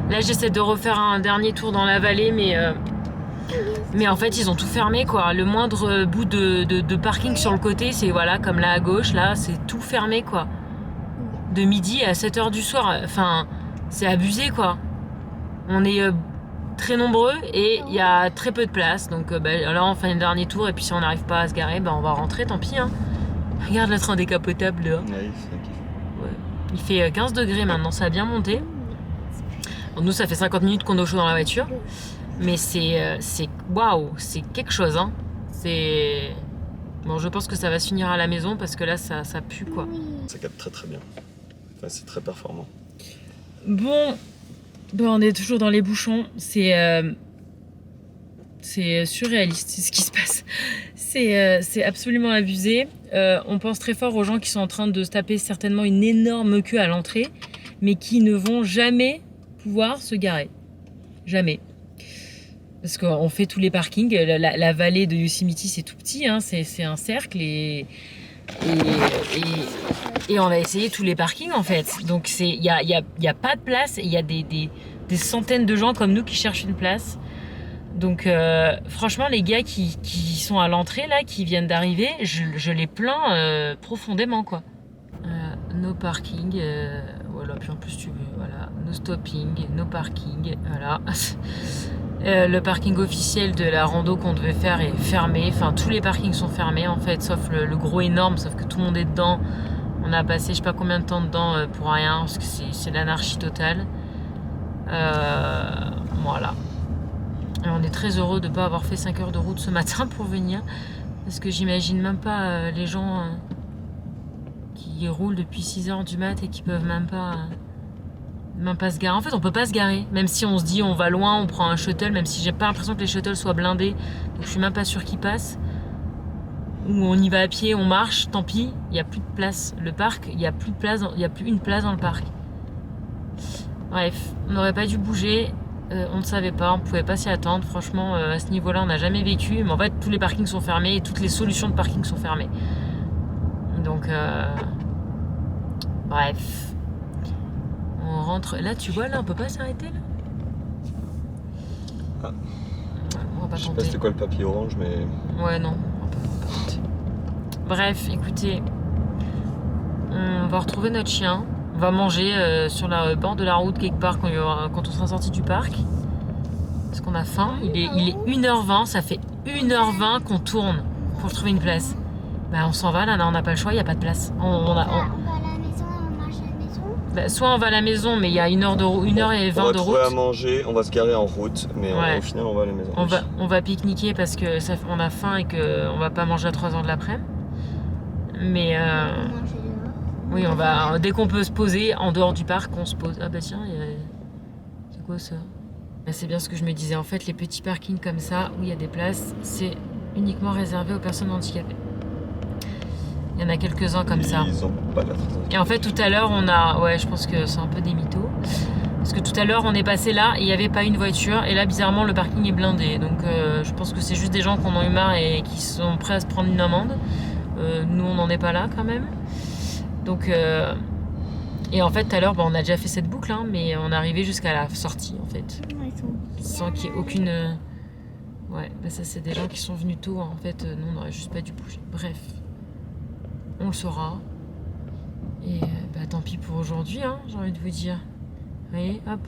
Là, j'essaie de refaire un dernier tour dans la vallée, mais en fait, ils ont tout fermé, quoi. Le moindre bout de parking sur le côté, c'est voilà, comme là à gauche, là, c'est tout fermé, quoi. De midi à 7h du soir. Enfin, c'est abusé, quoi. On est très nombreux et il y a très peu de place. Donc là, on fait un dernier tour et puis si on n'arrive pas à se garer, on va rentrer, tant pis. Hein. Regarde le train décapotable, là. Ouais, c'est ça qu'il faut. Ouais. Il fait 15 degrés maintenant, ça a bien monté. Donc nous, ça fait 50 minutes qu'on est au chaud dans la voiture. Mais c'est waouh, c'est quelque chose, hein. C'est... Bon, je pense que ça va se finir à la maison parce que là, ça pue, quoi. Oui. Ça capte très très bien. Enfin, c'est très performant. Bon, on est toujours dans les bouchons. C'est surréaliste, c'est ce qui se passe. C'est absolument abusé. On pense très fort aux gens qui sont en train de se taper certainement une énorme queue à l'entrée, mais qui ne vont jamais pouvoir se garer. Jamais. Parce qu'on fait tous les parkings. La vallée de Yosemite, c'est tout petit, hein, c'est un cercle et on a essayé tous les parkings en fait. Donc il y a pas de place et il y a des centaines de gens comme nous qui cherchent une place. Donc franchement les gars qui sont à l'entrée là, qui viennent d'arriver, je les plains profondément quoi. No parking, voilà, puis en plus tu veux, voilà, no stopping, no parking, voilà. Le parking officiel de la rando qu'on devait faire est fermé, enfin tous les parkings sont fermés en fait, sauf le gros énorme, sauf que tout le monde est dedans. On a passé je sais pas combien de temps dedans pour rien, parce que c'est l'anarchie totale. Voilà. Et on est très heureux de ne pas avoir fait 5 heures de route ce matin pour venir, parce que j'imagine même pas les gens qui roulent depuis 6 heures du mat et qui peuvent même pas se garer. En fait, on peut pas se garer, même si on se dit on va loin, on prend un shuttle, même si j'ai pas l'impression que les shuttles soient blindés, donc je suis même pas sûre qu'ils passent. Ou on y va à pied, on marche, tant pis, il y a plus de place. Le parc, il y a plus de place, il y a plus une place dans le parc. Bref, on n'aurait pas dû bouger. On ne savait pas, on ne pouvait pas s'y attendre. Franchement, à ce niveau-là, on n'a jamais vécu. Mais en fait, tous les parkings sont fermés et toutes les solutions de parking sont fermées. Donc, bref. On rentre. Là, tu vois, là, on peut pas s'arrêter, là. Ah. On va pas Je sais tenter. pas c'était quoi le papier orange, mais... Ouais, non. On peut pas tenter. Bref, écoutez. On va retrouver notre chien. On va manger sur le bord de la route quelque part quand on sera sorti du parc. Parce qu'on a faim. Il est 1h20, ça fait 1h20 qu'on tourne pour trouver une place. Bah on s'en va là, on n'a pas le choix, il n'y a pas de place. On va à la maison et on mange à la maison. Bah, soit on va à la maison, mais il y a 1h20 de On va route. trouver à manger, on va se garer en route, mais Ouais. au final on va à la maison. On va pique-niquer parce que on a faim et qu'on va pas manger à 3h de l'après-midi. Mais On va manger dehors. oui, on va, dès qu'on peut se poser en dehors du parc, on se pose. Ah bah tiens, c'est quoi ça? Bah, c'est bien ce que je me disais. En fait, les petits parkings comme ça, où il y a des places, c'est uniquement réservé aux personnes handicapées. Il y en a quelques-uns comme ça. Ils ont pas l'air très... Et en fait, tout à l'heure, ouais, je pense que c'est un peu des mythos. Parce que tout à l'heure, on est passé là et il n'y avait pas une voiture. Et là, bizarrement, le parking est blindé. Donc, je pense que c'est juste des gens qui en ont eu marre et qui sont prêts à se prendre une amende. Nous, on n'en est pas là quand même. Donc, et en fait, tout à l'heure, on a déjà fait cette boucle, hein, mais on est arrivé jusqu'à la sortie, en fait. Sans qu'il y ait aucune... Ouais, bah ça, c'est des gens qui sont venus tôt. En fait, nous, on n'aurait juste pas dû bouger. Bref, on le saura. Et bah, tant pis pour aujourd'hui, hein, j'ai envie de vous dire. Vous voyez, hop.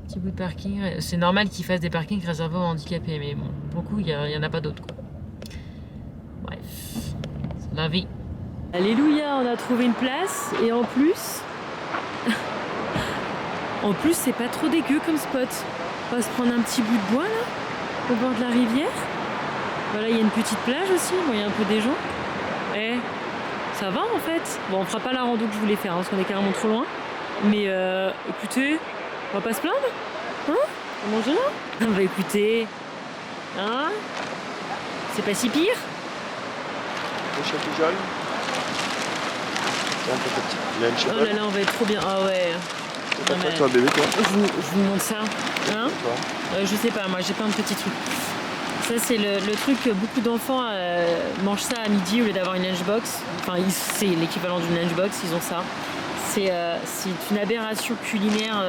Petit bout de parking. C'est normal qu'ils fassent des parkings réservés aux handicapés, mais bon, pour le coup, il n'y en a pas d'autres, quoi. Bref, c'est la vie. Alléluia, on a trouvé une place et en plus, c'est pas trop dégueu comme spot. On va se prendre un petit bout de bois là, au bord de la rivière. Voilà, il y a une petite plage aussi, bon, il y a un peu des gens. Eh, ça va en fait. Bon, on fera pas la rando que je voulais faire hein, parce qu'on est carrément trop loin. Mais écoutez, on va pas se plaindre, hein? On va manger là. Bah écoutez, hein? C'est pas si pire. Le chat qui jaune. Tiens, petit. Il y a une Oh chapelle. là là, on va être trop bien. Ah ouais. C'est pas Non, toi, mais- toi, bébé, toi. Je vous montre ça. Hein? Toi. Je sais pas, moi j'ai plein de petits trucs. Ça c'est le truc que beaucoup d'enfants mangent ça à midi au lieu d'avoir une lunchbox. Enfin, c'est l'équivalent d'une lunchbox, ils ont ça. C'est une aberration culinaire.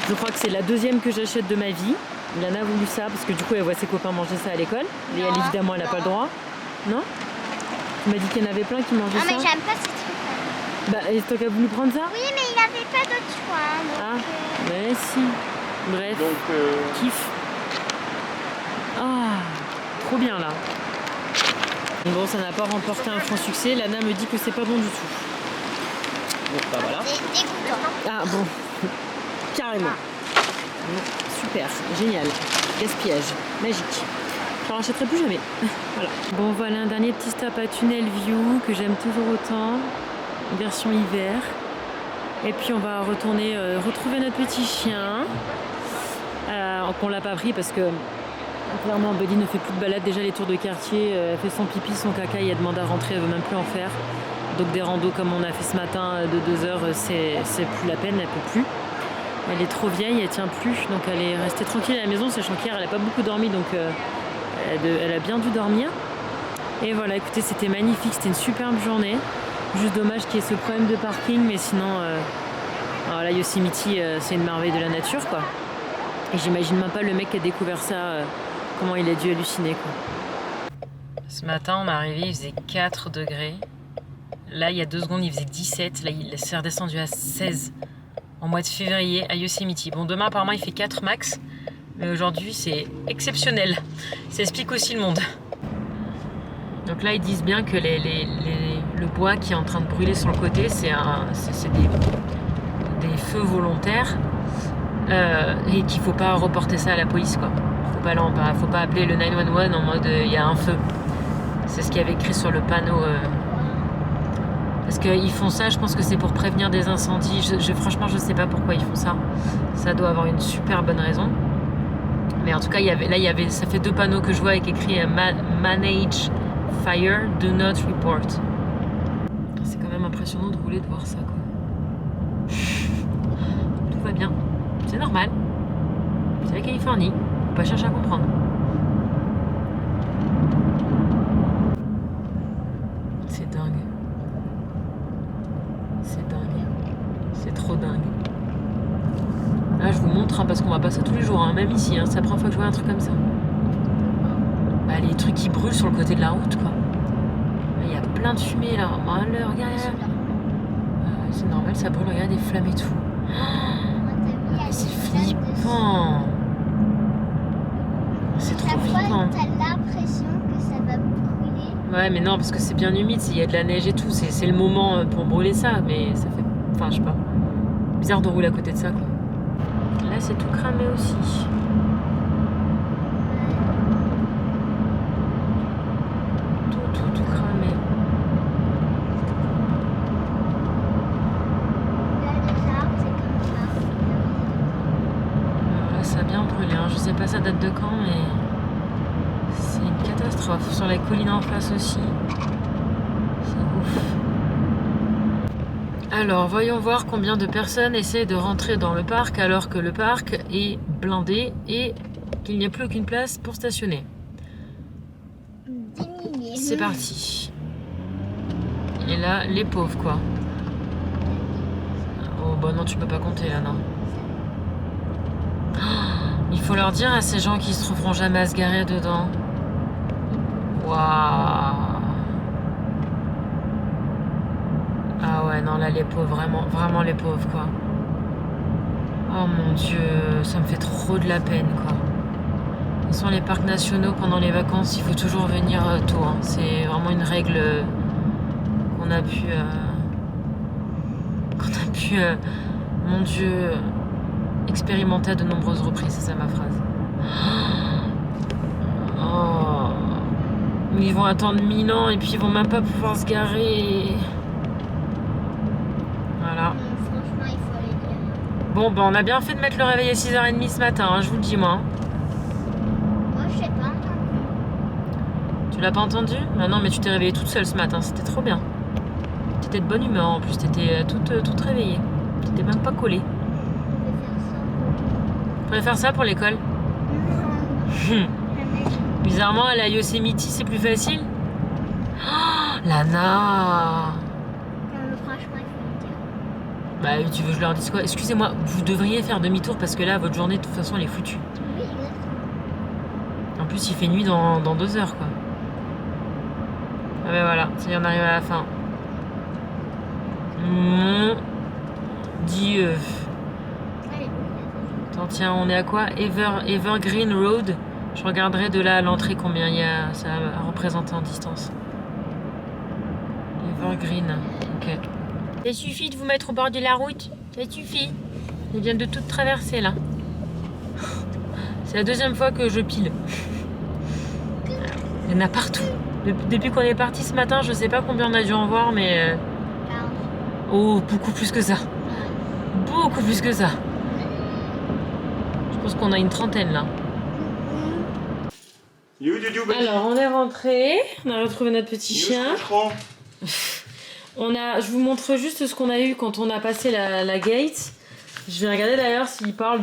Je crois que c'est la deuxième que j'achète de ma vie. Lana a voulu ça parce que du coup elle voit ses copains manger ça à l'école. Et elle évidemment elle n'a pas le droit. Non? Tu m'as dit qu'il y en avait plein qui mangeaient Non, mais ça. j'aime pas ces trucs-là. Bah, et toi qui as voulu prendre ça? Oui, mais il avait pas d'autre choix. Donc, Ah, mais si. Bref, Donc, kiff. Ah, trop bien là. Bon, ça n'a pas remporté un franc succès. Lana me dit que c'est pas bon du tout. Bon, bah voilà. c'est dégoûtant. Ah bon, carrément. Bon, super, génial. Gaspillage, magique. Je ne rachèterai plus jamais. Voilà. Bon, voilà un dernier petit stop à Tunnel View que j'aime toujours autant. Version hiver. Et puis on va retourner retrouver notre petit chien. Qu'on l'a pas pris parce que clairement Buddy ne fait plus de balade. Déjà les tours de quartier, elle fait son pipi, son caca, il a demandé à rentrer, elle veut même plus en faire. Donc des randos comme on a fait ce matin de 2 heures, c'est plus la peine, elle peut plus. Elle est trop vieille, elle tient plus, donc elle est restée tranquille à la maison, sachant qu'hier elle n'a pas beaucoup dormi, donc elle a bien dû dormir. Et voilà, écoutez, c'était magnifique, c'était une superbe journée. Juste dommage qu'il y ait ce problème de parking, mais sinon, la Yosemite, c'est une merveille de la nature, quoi. Et j'imagine même pas le mec qui a découvert ça, comment il a dû halluciner, quoi. Ce matin, on est arrivé, il faisait 4 degrés. Là, il y a 2 secondes, il faisait 17. Là, il s'est redescendu à 16 en mois de février à Yosemite. Bon, demain, apparemment, il fait 4 max. Mais aujourd'hui, c'est exceptionnel. Ça explique aussi le monde. Donc là, ils disent bien que le bois qui est en train de brûler sur le côté, c'est des feux volontaires. Et qu'il faut pas reporter ça à la police, quoi. Faut pas appeler le 911 en mode il y a un feu. C'est ce qu'il y avait écrit sur le panneau. Parce qu'ils font ça, je pense que c'est pour prévenir des incendies. Franchement, je sais pas pourquoi ils font ça. Ça doit avoir une super bonne raison. Mais en tout cas, ça fait 2 panneaux que je vois avec écrit Manage Fire, Do Not Report. C'est quand même impressionnant de rouler, de voir ça, quoi. Tout va bien. C'est normal. C'est la Californie. Faut pas chercher à comprendre. C'est dingue. C'est dingue. C'est trop dingue. Là, je vous montre, parce qu'on va passer tous les jours, même ici. C'est la première fois que je vois un truc comme ça. Bah, les trucs qui brûlent sur le côté de la route, quoi. Il y a plein de fumée, là. Regarde. C'est normal, ça brûle. Regarde, des flammes et tout. C'est flippant. C'est trop flippant. T'as l'impression que ça va brûler. Ouais, mais non, parce que c'est bien humide, il y a de la neige et tout. C'est le moment pour brûler ça, mais ça fait... Enfin, je sais pas. Bizarre de rouler à côté de ça, quoi. Là, c'est tout cramé aussi. Tout cramé. Ça a bien brûlé, je sais pas ça date de quand, mais c'est une catastrophe. Sur la colline en face aussi, c'est ouf. Alors voyons voir combien de personnes essaient de rentrer dans le parc alors que le parc est blindé et qu'il n'y a plus aucune place pour stationner. C'est parti. Et là, les pauvres, quoi. Oh bah non, tu peux pas compter là, non. Il faut leur dire à ces gens qui se trouveront jamais à se garer dedans. Waouh. Ah ouais, non, là, les pauvres, vraiment les pauvres, quoi. Oh mon Dieu, ça me fait trop de la peine, quoi. De toute façon, les parcs nationaux, pendant les vacances, il faut toujours venir tôt. C'est vraiment une règle qu'on a pu... mon Dieu... expérimenté à de nombreuses reprises, c'est ça ma phrase. Oh. Ils vont attendre 1000 ans et puis ils vont même pas pouvoir se garer. Voilà. Franchement, il faut aller dire. Bon, on a bien fait de mettre le réveil à 6h30 ce matin, je vous le dis, moi. Moi, je sais pas entendu. Tu l'as pas entendu? Ah non, mais tu t'es réveillée toute seule ce matin, c'était trop bien. T'étais de bonne humeur en plus, t'étais toute réveillée. T'étais même pas collée. Tu pourrais faire ça pour l'école? Bizarrement, à la Yosemite, c'est plus facile. Oh, Lana! Franchement, il faut le dire. Bah, tu veux que je leur dise quoi? Excusez-moi, vous devriez faire demi-tour parce que là, votre journée, de toute façon, elle est foutue. Oui, exactement. En plus, il fait nuit dans 2 heures, quoi. Ah ben voilà, ça y est, on arrive à la fin. Mon Dieu. Allez. Attends, tiens, on est à quoi? Evergreen Road. Je regarderai de là à l'entrée combien il y a, ça a représenté en distance. Evergreen, ok. Ça suffit de vous mettre au bord de la route. Ça suffit. Il vient de tout traverser là. C'est la 2e fois que je pile. Il y en a partout. Depuis qu'on est parti ce matin, je sais pas combien on a dû en voir, mais... Oh, beaucoup plus que ça. Beaucoup plus que ça. Je pense qu'on a une trentaine là. Alors, on est rentré. On a retrouvé notre petit chien. Je vous montre juste ce qu'on a eu quand on a passé la gate. Je vais regarder d'ailleurs s'il parle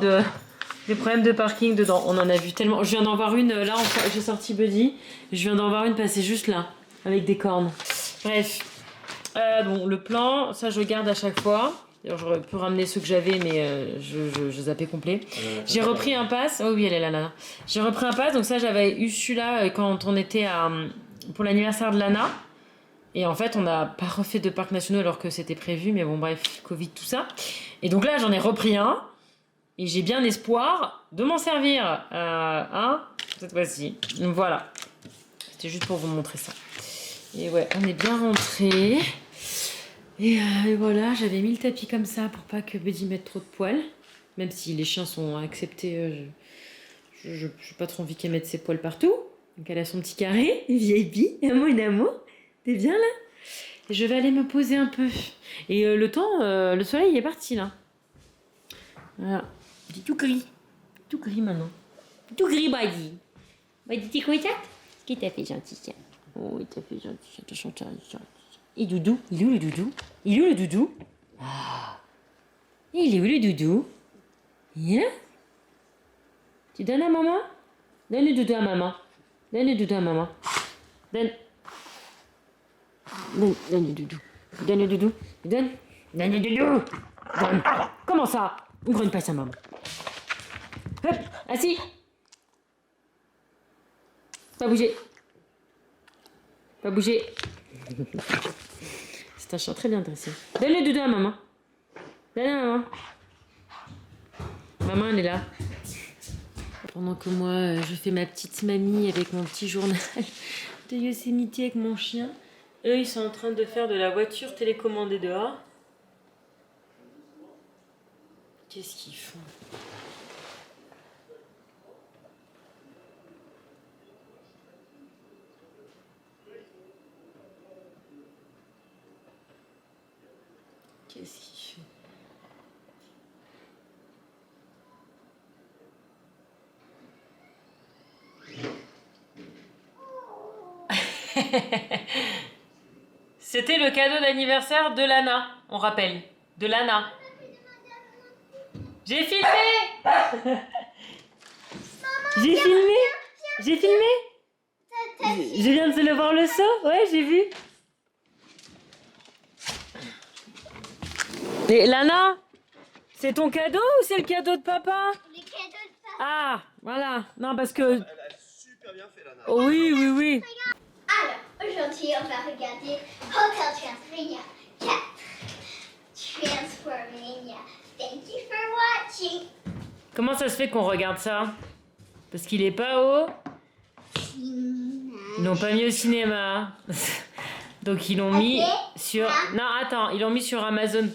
des problèmes de parking dedans. On en a vu tellement. Je viens d'en voir une, là, j'ai sorti Buddy. Je viens d'en voir une passer juste là, avec des cornes. Bref. Bon, le plan, ça je garde à chaque fois. J'aurais pu ramener ceux que j'avais, mais je zappais complet. J'ai repris un pass. Oh oui, elle est là. J'ai repris un pass, donc ça j'avais eu celui-là quand on était pour l'anniversaire de Lana. Et en fait, on n'a pas refait de parcs nationaux alors que c'était prévu, mais bon, bref, Covid, tout ça. Et donc là, j'en ai repris un. Et j'ai bien espoir de m'en servir. Cette fois-ci. Donc voilà. C'était juste pour vous montrer ça. Et ouais, on est bien rentrés. Et voilà, j'avais mis le tapis comme ça pour pas que Buddy mette trop de poils. Même si les chiens sont acceptés, je n'ai pas trop envie qu'elle mette ses poils partout. Donc elle a son petit carré, VIP, un amour. T'es bien là? Et je vais aller me poser un peu. Et le soleil est parti là. Voilà. Il est tout gris. Tout gris maintenant. Tout gris, Buddy. Buddy, t'es content? Qu'est-ce qu'il t'a fait, gentil chien? Oh, il t'a fait gentil chien. Et Doudou? Il est où le Doudou? Il est où le Doudou? Ah. Il est où le Doudou? Il est là? Tu donnes à maman? Donne le Doudou à maman. Donne le Doudou à maman. Donne le Doudou. Donne le Doudou. Donne le Doudou. Donne. Comment ça? Ouvre une passe à maman. Hop, assis. Pas bouger. Pas bouger. C'est un chien très bien dressé. Donne le Doudou à maman. Donne à maman. Maman, elle est là. Pendant que moi, je fais ma petite mamie avec mon petit journal de Yosemite avec mon chien. Eux, ils sont en train de faire de la voiture télécommandée dehors. Qu'est-ce qu'ils font? Qu'est-ce qu'il fait? C'était le cadeau d'anniversaire de Lana, on rappelle. De Lana. J'ai filmé. J'ai filmé. J'ai filmé. Je viens de le voir le saut. Ouais, j'ai vu. Et Lana, c'est ton cadeau ou c'est le cadeau de papa? Le cadeau de papa. Ah, voilà. Non, parce que... Elle a super bien fait, Lana. Oh, oui. Alors, aujourd'hui, on va regarder Hotel Transylvania 4. Transformania. Thank you for watching. Comment ça se fait qu'on regarde ça? Parce qu'il est pas haut. Ils l'ont pas mis au cinéma. Donc ils l'ont mis sur... Non, attends, ils l'ont mis sur Amazon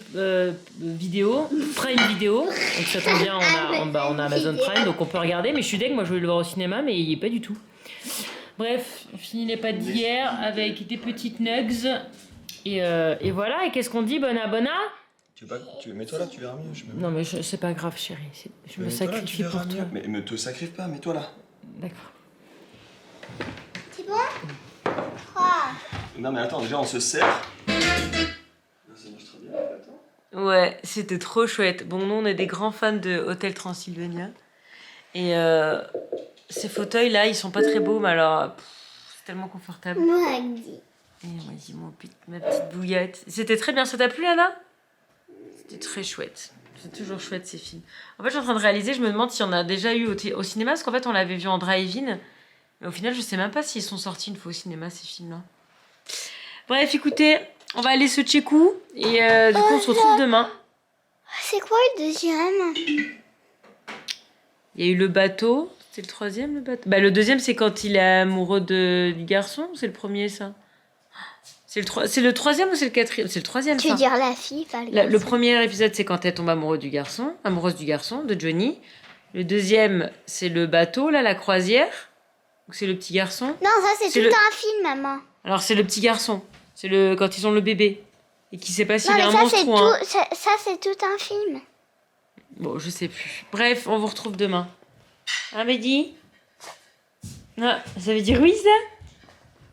Vidéo, Prime Vidéo. Donc ça tombe bien, on a Amazon Prime, donc on peut regarder. Mais je suis deg, moi je voulais le voir au cinéma, mais il est pas du tout. Bref, on finit les pâtes d'hier avec des petites nugs. Et voilà, et qu'est-ce qu'on dit, Bona? Mets-toi là, tu verras mieux. Non mais c'est pas grave, chérie. Je me sacrifie pour toi. Mais ne te sacrifie pas, mets-toi là. D'accord. C'est bon? 3. Non mais attends, déjà on se sert. Ça marche très bien, attends. Ouais, c'était trop chouette. Bon, nous, on est des grands fans de Hotel Transylvania. Et ces fauteuils-là, ils sont pas très beaux, mais alors, c'est tellement confortable. Moi, dit. Et vas-y, ma petite bouillette. C'était très bien. Ça t'a plu, Anna? C'était très chouette. C'est toujours chouette, ces films. En fait, je suis en train de réaliser, je me demande s'il y en a déjà eu au cinéma, parce qu'en fait, on l'avait vu en drive-in. Mais au final, je sais même pas s'ils sont sortis une fois au cinéma, ces films-là. Bref, écoutez, on va aller se tchékou. Et du coup, on se retrouve demain. C'est quoi le deuxième? Il y a eu le bateau. C'est le troisième, le bateau? Bah, le deuxième, c'est quand il est amoureux du garçon. C'est le premier, ça? C'est le troisième ou c'est le quatrième? C'est le troisième, Tu ça. veux dire la fille, pas le Le premier épisode, c'est quand elle tombe amoureuse du garçon, de Johnny. Le deuxième, c'est le bateau, là, la croisière. Donc c'est le petit garçon. Non, ça c'est C'est tout le- un film, maman. Alors c'est le petit garçon. C'est le quand ils ont le bébé. Et qui sait pas s'il Non, est mais un ça monstre c'est ou un... tout, ça c'est tout un film. Bon, je sais plus. Bref, on vous retrouve demain. Hein, Mehdi? Ah, ça veut dire oui, ça?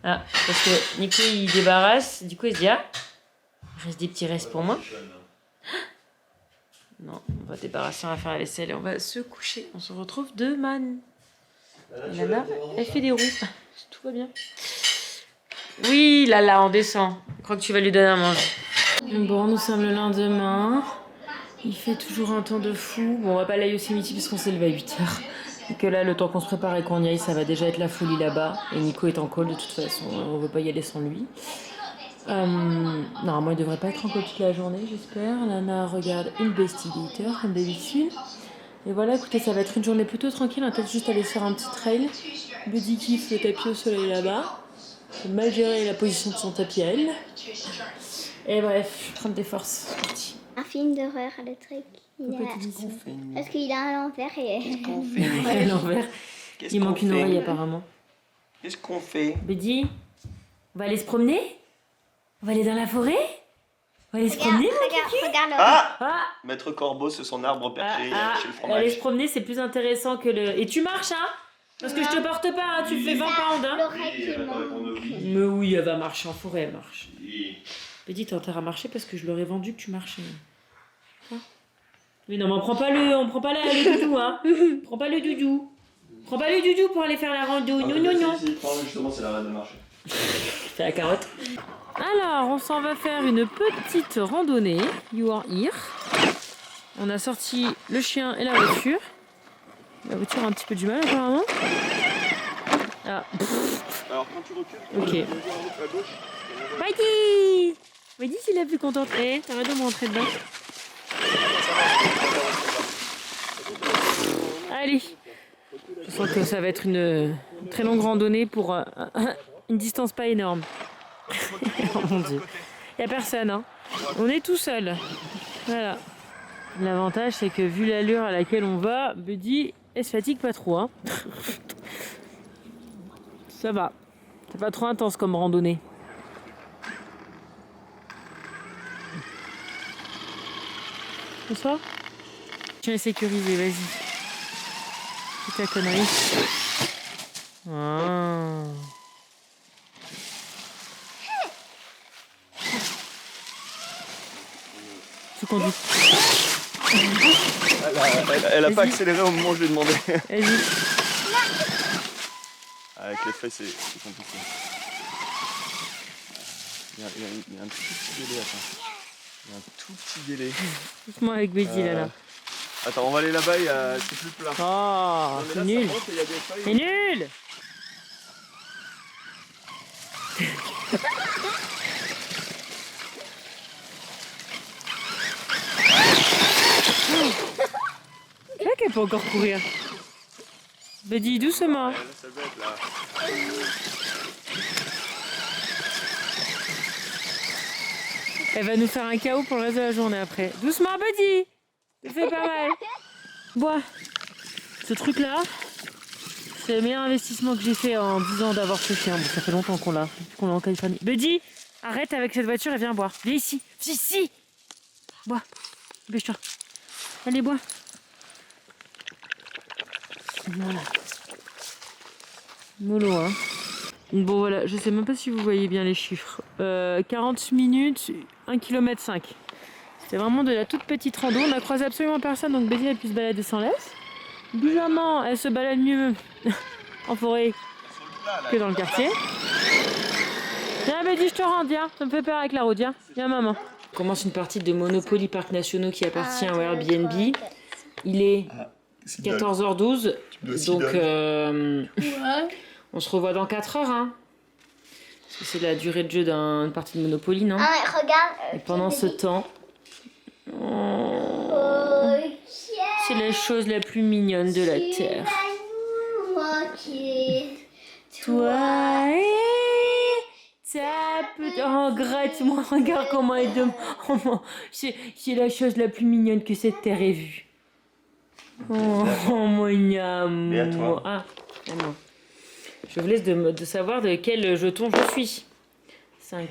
Ah, parce que Nico, il débarrasse. Du coup, il se dit, ah, il reste des petits restes pour moi. Non, on va débarrasser, on va faire la vaisselle et on va se coucher. On se retrouve demain. Et Lana, elle fait des roues. Tout va bien. Oui, Lala, on descend. Je crois que tu vas lui donner à manger. Bon, nous sommes le lendemain. Il fait toujours un temps de fou. Bon, on va pas aller à Yosemite parce qu'on s'est levé à 8h. Et que là, le temps qu'on se prépare et qu'on y aille, ça va déjà être la folie là-bas. Et Nico est en call de toute façon. On veut pas y aller sans lui. Normalement, il devrait pas être en call toute la journée, j'espère. Lana regarde Investigator, comme d'habitude. Et voilà, écoutez, ça va être une journée plutôt tranquille. On va peut-être juste aller faire un petit trail. Buddy kiffe le tapis au soleil là-bas. Faut mal gérer la position de son tapis à elle. Et bref, prendre des forces. C'est parti. Un film d'horreur, le truc. Pourquoi tu dis ça? Parce qu'il a un envers et... À l'envers. Il manque une oreille apparemment. Qu'est-ce qu'on fait? Buddy, on va aller se promener? On va aller dans la forêt? On va aller se promener? Regarde. Ah! Maître Corbeau sur son arbre perché chez le Aller fromage. se promener, c'est plus intéressant que le... Et tu marches, hein? Parce que je te porte pas, hein, tu fais 20 pounds, hein? L'oreille qui manque. Mais oui, elle va marcher en forêt, elle marche. Buddy, t'as intérêt à marcher parce que je leur ai vendu que tu marchais. Hein? Oui, non, mais on prend pas le doudou, hein? Prends pas le doudou. Prends pas le doudou pour aller faire la rando. Non, non, non. Justement, c'est la reine de marché. Fais la carotte. Alors, on s'en va faire une petite randonnée. You are here. On a sorti le chien et la voiture. La voiture a un petit peu du mal apparemment. Ah. Alors, quand tu recules, Ok. à gauche. Mikey! Mikey, c'est la plus contente. Eh, t'arrêtes de me rentrer dedans. Allez. Je sens que ça va être une très longue randonnée pour une distance pas énorme. Oh mon dieu. Il n'y a personne, hein. On est tout seul. Voilà. L'avantage, c'est que vu l'allure à laquelle on va, Buddy, elle se fatigue pas trop, hein. Ça va. C'est pas trop intense comme randonnée. Bonsoir. Chien est sécurisé, vas-y. C'est ta connerie. Ah. Tu conduis. Elle a pas Vas-y. accéléré au moment où je lui ai demandé. Vas-y. Avec les feuilles, c'est compliqué. Il y a un tout petit délai, attends. Il y a un tout petit délai. Doucement avec Buddy là. Attends, on va aller là-bas, c'est plus plat. Oh, Non, mais c'est là, nul. ça monte et il y a des feuilles. C'est nul. C'est là qu'elle peut encore courir. Buddy, doucement. Ouais, là, ça doit être là. Elle va nous faire un chaos pour le reste de la journée après. Doucement, Buddy. Ça fait pas mal. Bois. Ce truc-là, c'est le meilleur investissement que j'ai fait en 10 ans d'avoir ce chien. Bon, ça fait longtemps qu'on l'a en Californie. Buddy, arrête avec cette voiture et viens boire. Viens ici. Viens ici. Bois. Dépêche-toi. Allez, bois. Voilà. Mollo, hein. Bon voilà, je sais même pas si vous voyez bien les chiffres. 40 minutes, 1,5 km. C'était vraiment de la toute petite rando. On a croisé absolument personne, donc Betty a pu se balader sans laisse. Bizarrement, elle se balade mieux en forêt que dans le quartier. Viens Betty, je te rends, viens. Ça me fait peur avec la route, viens. Viens maman. On commence une partie de Monopoly Parcs Nationaux qui appartient au Airbnb. Il est 14h12, donc on se revoit dans 4 heures. Hein. Parce que c'est la durée de jeu d'une partie de Monopoly, non? Ah, regarde. Et pendant ce temps, c'est la chose la plus mignonne de la Terre. Toi et ta petite... Oh, gratte-moi, regarde comment elle demande. Oh, c'est la chose la plus mignonne que cette Terre ait vue. Oh, mon amour. Et à toi? Ah, à moi. Je vous laisse de savoir de quel jeton je suis. 5.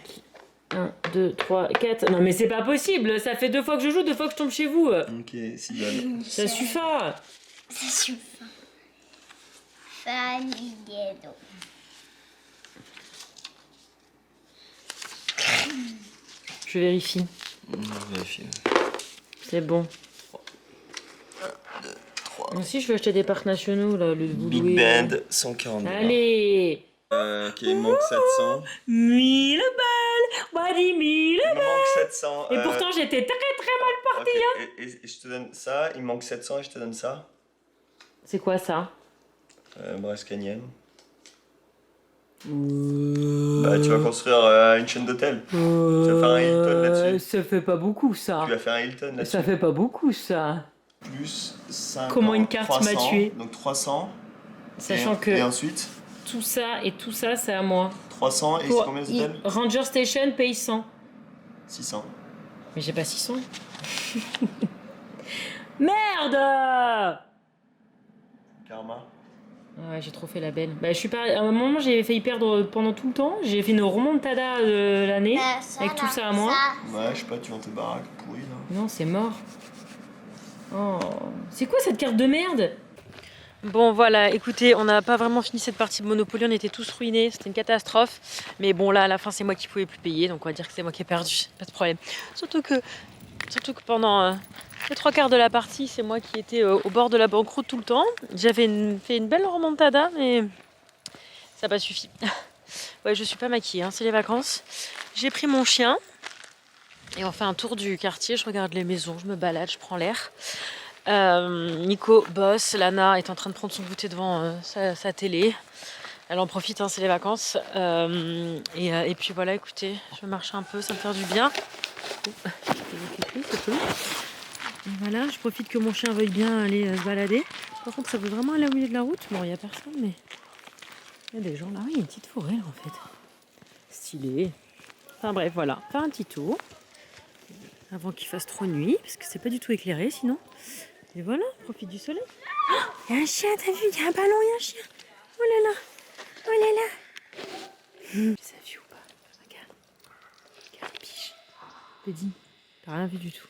1, 2, 3, 4. Non mais c'est pas possible. Ça fait 2 fois que je joue, 2 fois que je tombe chez vous. Ok, Sibylle. Ça suffit. Ça suffit. Familiero. Je vérifie. Vérifie. C'est bon. 3. Moi aussi je veux acheter des parcs nationaux là, le Big Bouloué. Band, 140. Allez. Ok, il manque 700. 1000 balles. Wadi 1000 Il me balles. manque 700. Et pourtant j'étais très mal partie. Ok, et je te donne ça, il me manque 700 et je te donne ça. C'est quoi ça? Brest Canyon. Bah, tu vas construire une chaîne d'hôtel. Tu vas faire un Hilton là-dessus. Ça fait pas beaucoup ça. Tu vas faire un Hilton là-dessus. Ça fait pas beaucoup ça. Plus 5. Comment une carte 300, m'a tué. Donc 300. Sachant et, que Et ensuite tout ça et tout ça c'est à moi. 300 et c'est combien d'hôtels? Ranger Station paye 100. 600. Mais j'ai pas 600. Merde! Karma. Ouais, j'ai trop fait la belle. Bah, je suis pas. À un moment, j'ai failli perdre pendant tout le temps. J'ai fait une remontada de l'année. Avec tout ça à moi. Ouais, je sais pas, tu vends tes baraques pourries là. Non, c'est mort. Oh. C'est quoi cette carte de merde? Bon, voilà, écoutez, on n'a pas vraiment fini cette partie de Monopoly. On était tous ruinés. C'était une catastrophe. Mais bon, là, à la fin, c'est moi qui pouvais plus payer. Donc, on va dire que c'est moi qui ai perdu. Pas de problème. Surtout que pendant les 3 quarts de la partie, c'est moi qui étais au bord de la banqueroute tout le temps. J'avais fait une belle remontada, mais ça n'a pas suffi. Ouais, je suis pas maquillée, hein, c'est les vacances. J'ai pris mon chien et on fait un tour du quartier. Je regarde les maisons, je me balade, je prends l'air. Nico bosse, Lana est en train de prendre son goûter devant sa télé. Elle en profite, hein, c'est les vacances. Et puis voilà, écoutez, je marche un peu, ça me fait du bien. Et voilà, je profite que mon chien veuille bien aller se balader. Par contre, ça veut vraiment aller au milieu de la route. Bon, il n'y a personne, mais il y a des gens là. Oui, il y a une petite forêt là en fait. Stylé. Enfin bref, voilà, faire un petit tour avant qu'il fasse trop nuit, parce que c'est pas du tout éclairé sinon. Et voilà, profite du soleil. Oh, il y a un chien, t'as vu? Il y a un ballon, il y a un chien. Oh là là, oh là là. Tu les as vus ou pas? Regarde. Regarde les biches. Teddy, t'as rien vu du tout.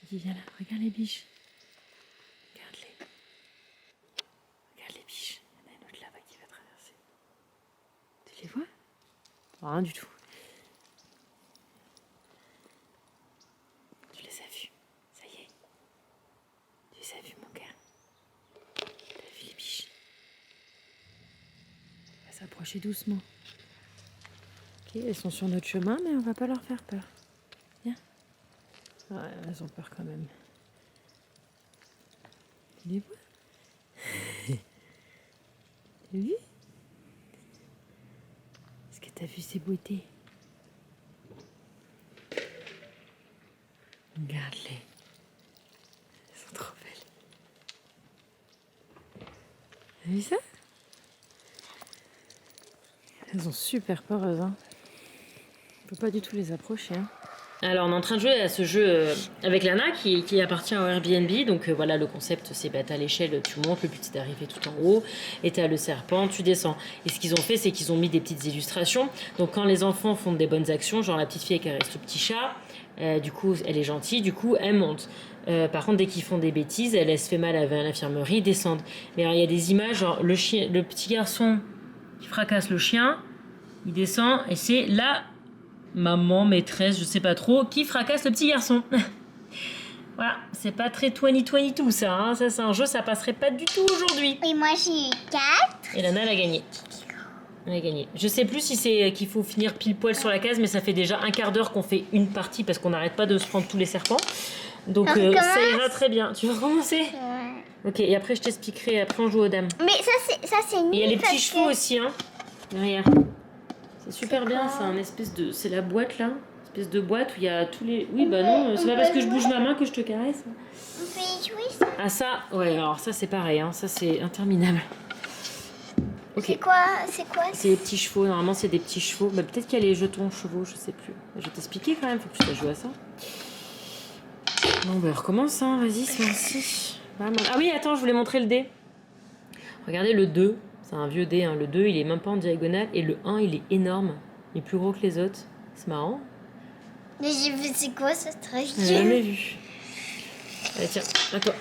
Teddy, viens là, regarde les biches. Regarde-les. Regarde les biches. Il y en a une autre là-bas qui va traverser. Tu les vois? Rien du tout. Tu les as vus. Ça y est. Tu les as vus, mon gars. T'as vu les biches? On va s'approcher doucement. Ok, elles sont sur notre chemin, mais on va pas leur faire peur. Viens. Ouais, elles ont peur quand même. Tu les vois? T'as vu? Est-ce que t'as vu ces beautés? Regarde-les. Elles sont trop belles. T'as vu ça? Elles ont super peur, hein. On peut pas du tout les approcher, hein. Alors on est en train de jouer à ce jeu avec Lana qui appartient au Airbnb. Donc voilà, le concept c'est t'as l'échelle, tu montes, le but c'est d'arriver tout en haut et t'as le serpent, tu descends. Et ce qu'ils ont fait, c'est qu'ils ont mis des petites illustrations. Donc quand les enfants font des bonnes actions, genre la petite fille elle caresse le petit chat, du coup elle est gentille, du coup elle monte. Par contre dès qu'ils font des bêtises, elle se fait mal à l'infirmerie, ils descendent. Mais alors il y a des images, genre le petit garçon qui fracasse le chien, il descend et c'est là maman, maîtresse, je sais pas trop, qui fracasse le petit garçon. Voilà, c'est pas très 2020 tout ça, hein. Ça c'est un jeu, ça passerait pas du tout aujourd'hui. Et moi j'ai eu 4. Et Lana, elle a gagné. Elle a gagné. Je sais plus si c'est qu'il faut finir pile poil sur la case, mais ça fait déjà un quart d'heure qu'on fait une partie parce qu'on n'arrête pas de se prendre tous les serpents. Donc ça ira très bien. Tu veux recommencer? Ouais. Ok, et après je t'expliquerai, après on joue aux dames. Mais ça c'est nul. Et il y a les petits parce chevaux que- aussi, hein, derrière. C'est super bien, c'est un espèce de... C'est la boîte là, espèce de boîte où il y a tous les... Oui, bah non, c'est pas parce que je bouge ma main que je te caresse. On peut y jouer ça. Ah ça, ouais, alors ça c'est pareil, hein, ça c'est interminable. Ok. C'est quoi? C'est les petits chevaux, normalement c'est des petits chevaux. Bah, peut-être qu'il y a les jetons chevaux, je sais plus. Je vais t'expliquer quand même, faut que tu saches jouer à ça. Bon bah recommence, hein, vas-y, c'est ainsi. Ah oui, attends, je voulais montrer le dé. Regardez le 2, C'est un vieux dé, hein. Le 2, il est même pas en diagonale. Et le 1, il est énorme. Il est plus gros que les autres. C'est marrant. Mais j'ai vu, c'est quoi ce truc? J'ai jamais vu. Allez, tiens, à toi.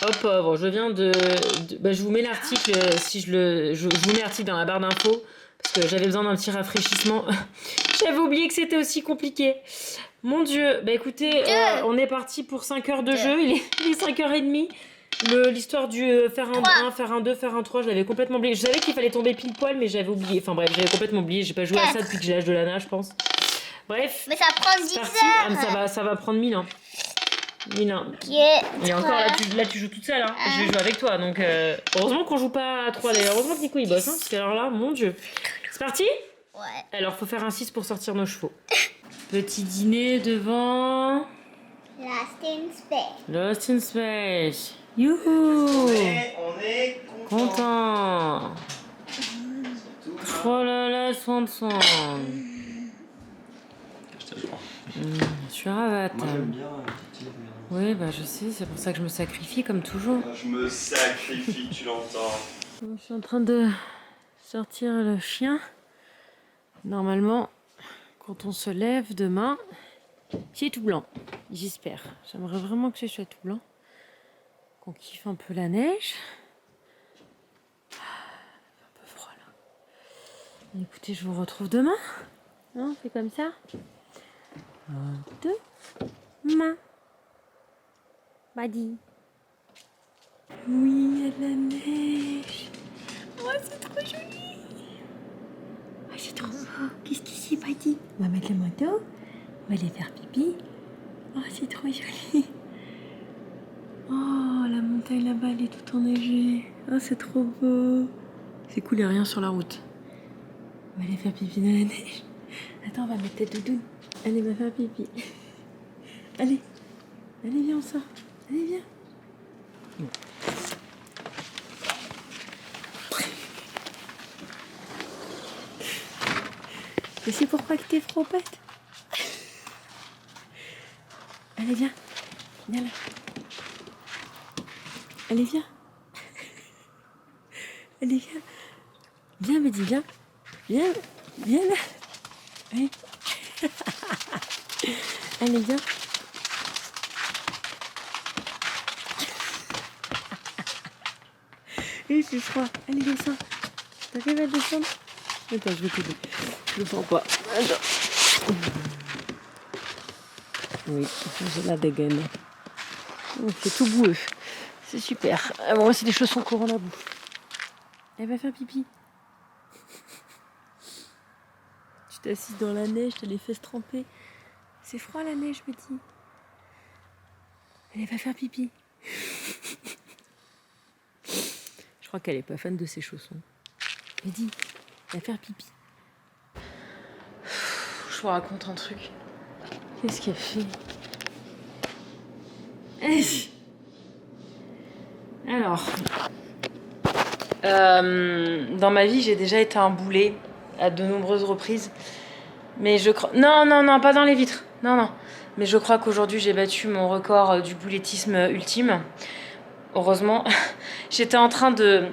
Oh pauvre, je viens bah, je vous mets l'article, je vous mets l'article dans la barre d'infos, parce que j'avais besoin d'un petit rafraîchissement. J'avais oublié que c'était aussi compliqué. Mon Dieu, bah écoutez, on est parti pour 5 heures de jeu, il est 5h30. L'histoire du faire un 1, faire un 2, faire un 3, je l'avais complètement oublié. Je savais qu'il fallait tomber pile poil, mais j'avais oublié. Enfin bref, j'avais complètement oublié, j'ai pas joué à ça depuis que j'ai l'âge de Lana, je pense. Bref, Mais ça prend 10 c'est parti. heures. Ah, mais ça va prendre 1000 ans. 1000 ans. Ok. Et encore, là, tu joues toute seule, hein. Je vais jouer avec toi, donc heureusement qu'on joue pas à 3 d'ailleurs. Heureusement que Nico il bosse, hein, parce que alors là, mon Dieu. C'est parti? Ouais. Alors, faut faire un 6 pour sortir nos chevaux. Petit dîner devant. Last in space. Lost in Space. Youhou! On est Content. Oh là là, Swan. Je suis ravate. Moi j'aime bien Oui, bah je sais, c'est pour ça que je me sacrifie comme toujours. Je me sacrifie, tu l'entends. Je suis en train de sortir le chien. Normalement, quand on se lève demain, c'est tout blanc. J'espère. J'aimerais vraiment que ce soit tout blanc. Qu'on kiffe un peu la neige. Un peu froid là. Écoutez, je vous retrouve demain. Non, c'est comme ça. Demain. Badi. Oui, il y a de la neige. Oh, c'est trop joli. Oh, c'est trop beau. Qu'est-ce que c'est, Badi? On va mettre le manteau. On va aller faire pipi. Oh, c'est trop joli. Oh, la montagne là-bas, elle est toute enneigée. Oh, c'est trop beau. C'est cool, il n'y a rien sur la route. On va aller faire pipi dans la neige. Attends, on va mettre ta doudoune. Allez, va faire pipi. Allez. Allez, viens, on sort. Allez, viens. Bon. Et c'est pourquoi que t'es froppette. Allez, viens. Viens là. Allez, viens. Allez, viens. Viens, Mehdi, viens. Viens. Viens là. Allez. Allez, viens. Oui, c'est froid. Allez, descends. T'arrives à descendre? Attends, je vais t'aider. Je le sens pas. Attends. Oui, j'ai la dégaine. Oh, c'est tout boueux. C'est super. Ah, bon, c'est des chaussons Corona boue. Elle va faire pipi. Tu t'assises dans la neige, t'as les fesses trempées. C'est froid la neige, petit. Elle va faire pipi. Je crois qu'elle est pas fan de ses chaussons. Mais dis, elle va faire pipi. Je vous raconte un truc. Qu'est-ce qu'elle fait? Alors, dans ma vie, j'ai déjà été un boulet à de nombreuses reprises. Mais je crois... Non, pas dans les vitres. Non. Mais je crois qu'aujourd'hui, j'ai battu mon record du boulettisme ultime. Heureusement, j'étais en train de...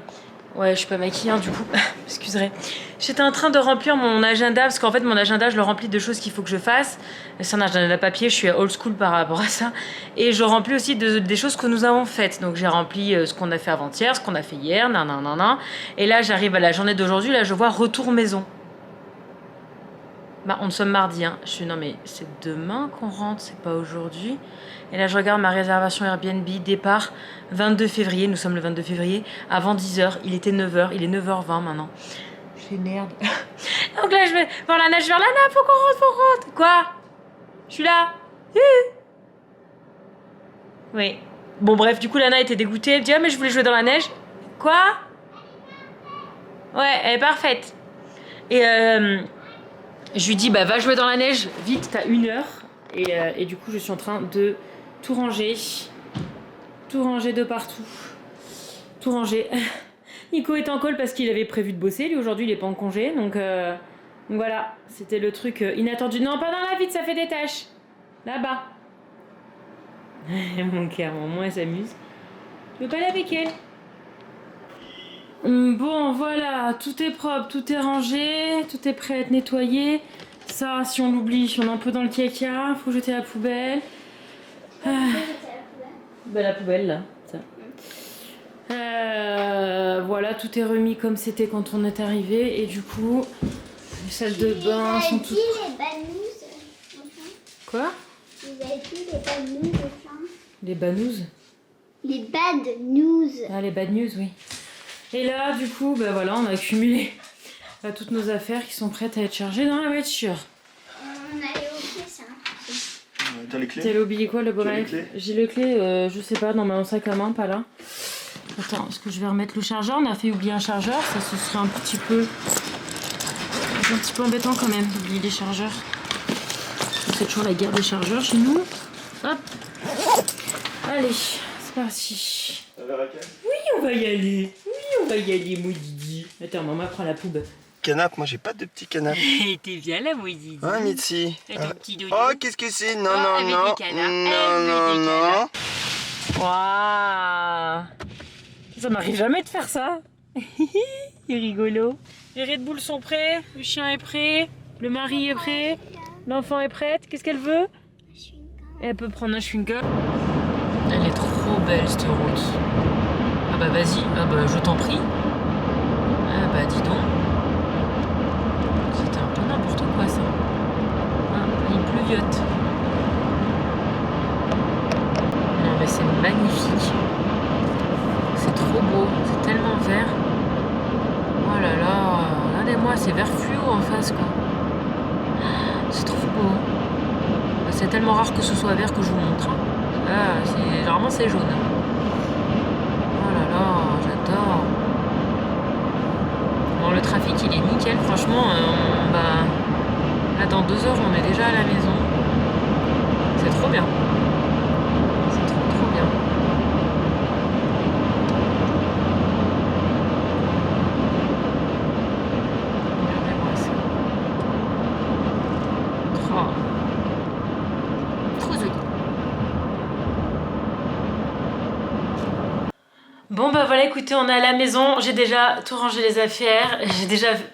Ouais, je suis pas maquillée, hein, du coup. Excuserez. J'étais en train de remplir mon agenda, parce qu'en fait, mon agenda, je le remplis de choses qu'il faut que je fasse. C'est un agenda papier, je suis old school par rapport à ça. Et je remplis aussi des choses que nous avons faites. Donc, j'ai rempli ce qu'on a fait avant-hier, ce qu'on a fait hier, nan. Et là, j'arrive à la journée d'aujourd'hui, là, je vois retour maison. Bah, on sommes mardi, hein. Je suis, non mais c'est demain qu'on rentre, c'est pas aujourd'hui. Et là, je regarde ma réservation Airbnb, départ 22 février, nous sommes le 22 février, avant 10h, il était 9h, il est 9h20 maintenant. Je merde. Donc là, je vais voir Lana, je vais dire Lana, faut qu'on rentre. Quoi? Je suis là. Oui. Bon, bref, du coup, Lana était dégoûtée, elle me dit ah, mais je voulais jouer dans la neige. Quoi? Ouais, elle est parfaite. Et je lui dis, bah va jouer dans la neige, vite, t'as 1 heure. Et du coup, je suis en train de tout ranger. Tout ranger de partout. Tout ranger. Nico est en call parce qu'il avait prévu de bosser. Lui, aujourd'hui, il est pas en congé. Donc voilà, c'était le truc inattendu. Non, pas dans la vitre, ça fait des taches. Là-bas. Mon cœur, au moins, elle s'amuse. Tu veux pas aller avec elle? Bon, voilà, tout est propre, tout est rangé, tout est prêt à être nettoyé. Ça, si on l'oublie, on est un peu dans le caca, faut jeter à la poubelle. Bah, la poubelle, là, ça. Voilà, tout est remis comme c'était quand on est arrivé. Et du coup, les salles de bain sont toutes... les banouses. Quoi? Vous avez dit les bad news de fin. Les banouses? Les bad news. Ah, les bad news, oui. Et là, du coup, bah voilà, on a accumulé toutes nos affaires qui sont prêtes à être chargées dans la voiture. On avait oublié ça. T'as les clés? T'as oublié quoi, le Tu as les bonnet? clés? J'ai les clés, je sais pas, dans mon sac à main, pas là. Attends, est-ce que je vais remettre le chargeur? On a fait oublier un chargeur, ça ce serait un petit peu embêtant quand même d'oublier les chargeurs. C'est toujours la guerre des chargeurs chez nous. Hop. Allez, c'est parti. Oui, on va y aller. Oui, on va y aller, mon Didi. Attends, maman prend la poube. Canapé, moi j'ai pas de petit canapé. T'es bien là, mon Didi. Hein, Mitzi? T'as ton petit dodo. Oh, qu'est-ce que c'est? Non, Oh, non, avec non. des canards. Non, non, non. Waouh! Ça m'arrive jamais de faire ça. C'est rigolo. Les Red Bull sont prêts, le chien est prêt, le mari est prêt, l'enfant est prête. Qu'est-ce qu'elle veut? Elle peut prendre un chewing-gum. Elle est trop belle cette route. Ah bah vas-y, ah bah je t'en prie. Ah bah dis donc. C'était un peu n'importe quoi ça. Ah, il pleuviote. Non mais c'est magnifique. C'est trop beau, c'est tellement vert. Oh là là, regardez-moi, c'est vert fluo en face quoi. C'est trop beau. C'est tellement rare que ce soit vert que je vous montre. Ah, généralement c'est jaune. Oh là là, j'adore. Bon, le trafic il est nickel, franchement. Là dans 2 heures on est déjà à la maison. C'est trop bien. C'est trop bien. Regardez-moi ça. Trop joli. Bon bah voilà, écoutez, on est à la maison, j'ai déjà tout rangé les affaires,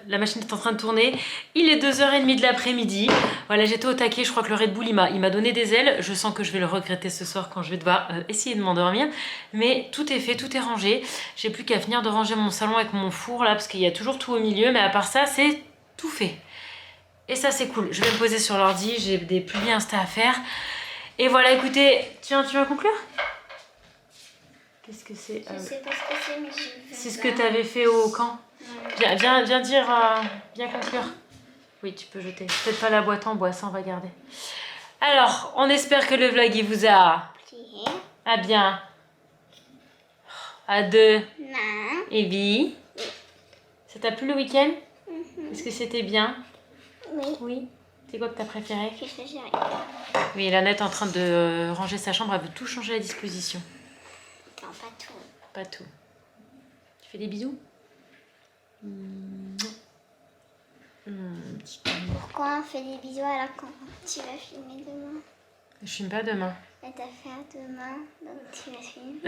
la machine est en train de tourner, il est 2h30 de l'après-midi, voilà, j'étais au taquet, je crois que le Red Bull il m'a donné des ailes, je sens que je vais le regretter ce soir quand je vais devoir essayer de m'endormir, mais tout est fait, tout est rangé, j'ai plus qu'à finir de ranger mon salon avec mon four là, parce qu'il y a toujours tout au milieu, mais à part ça, c'est tout fait. Et ça c'est cool, je vais me poser sur l'ordi, j'ai des publis Insta à faire, et voilà, écoutez, tiens, tu vas conclure ? Qu'est-ce que c'est? Je sais pas ce que c'est, mais je vais C'est ce faire que tu avais fait au camp. Ouais. Viens dire, viens conclure. Oui, tu peux jeter. Peut-être pas la boîte en bois, ça on va garder. Alors, on espère que le vlog il vous a... Plié. Ah bien. À 2. Non. Evie. Ça t'a plu le week-end? Est-ce que c'était bien? Oui. Oui. C'est quoi que t'as préféré? Qu'est-ce que j'ai? Oui, Lana est en train de ranger sa chambre, elle veut tout changer à disposition. Non, pas tout. Pas tout. Tu fais des bisous? Petit amour. Pourquoi on fait des bisous alors quand tu vas filmer demain? Je filme pas demain. Et t'as fait demain, donc tu vas filmer.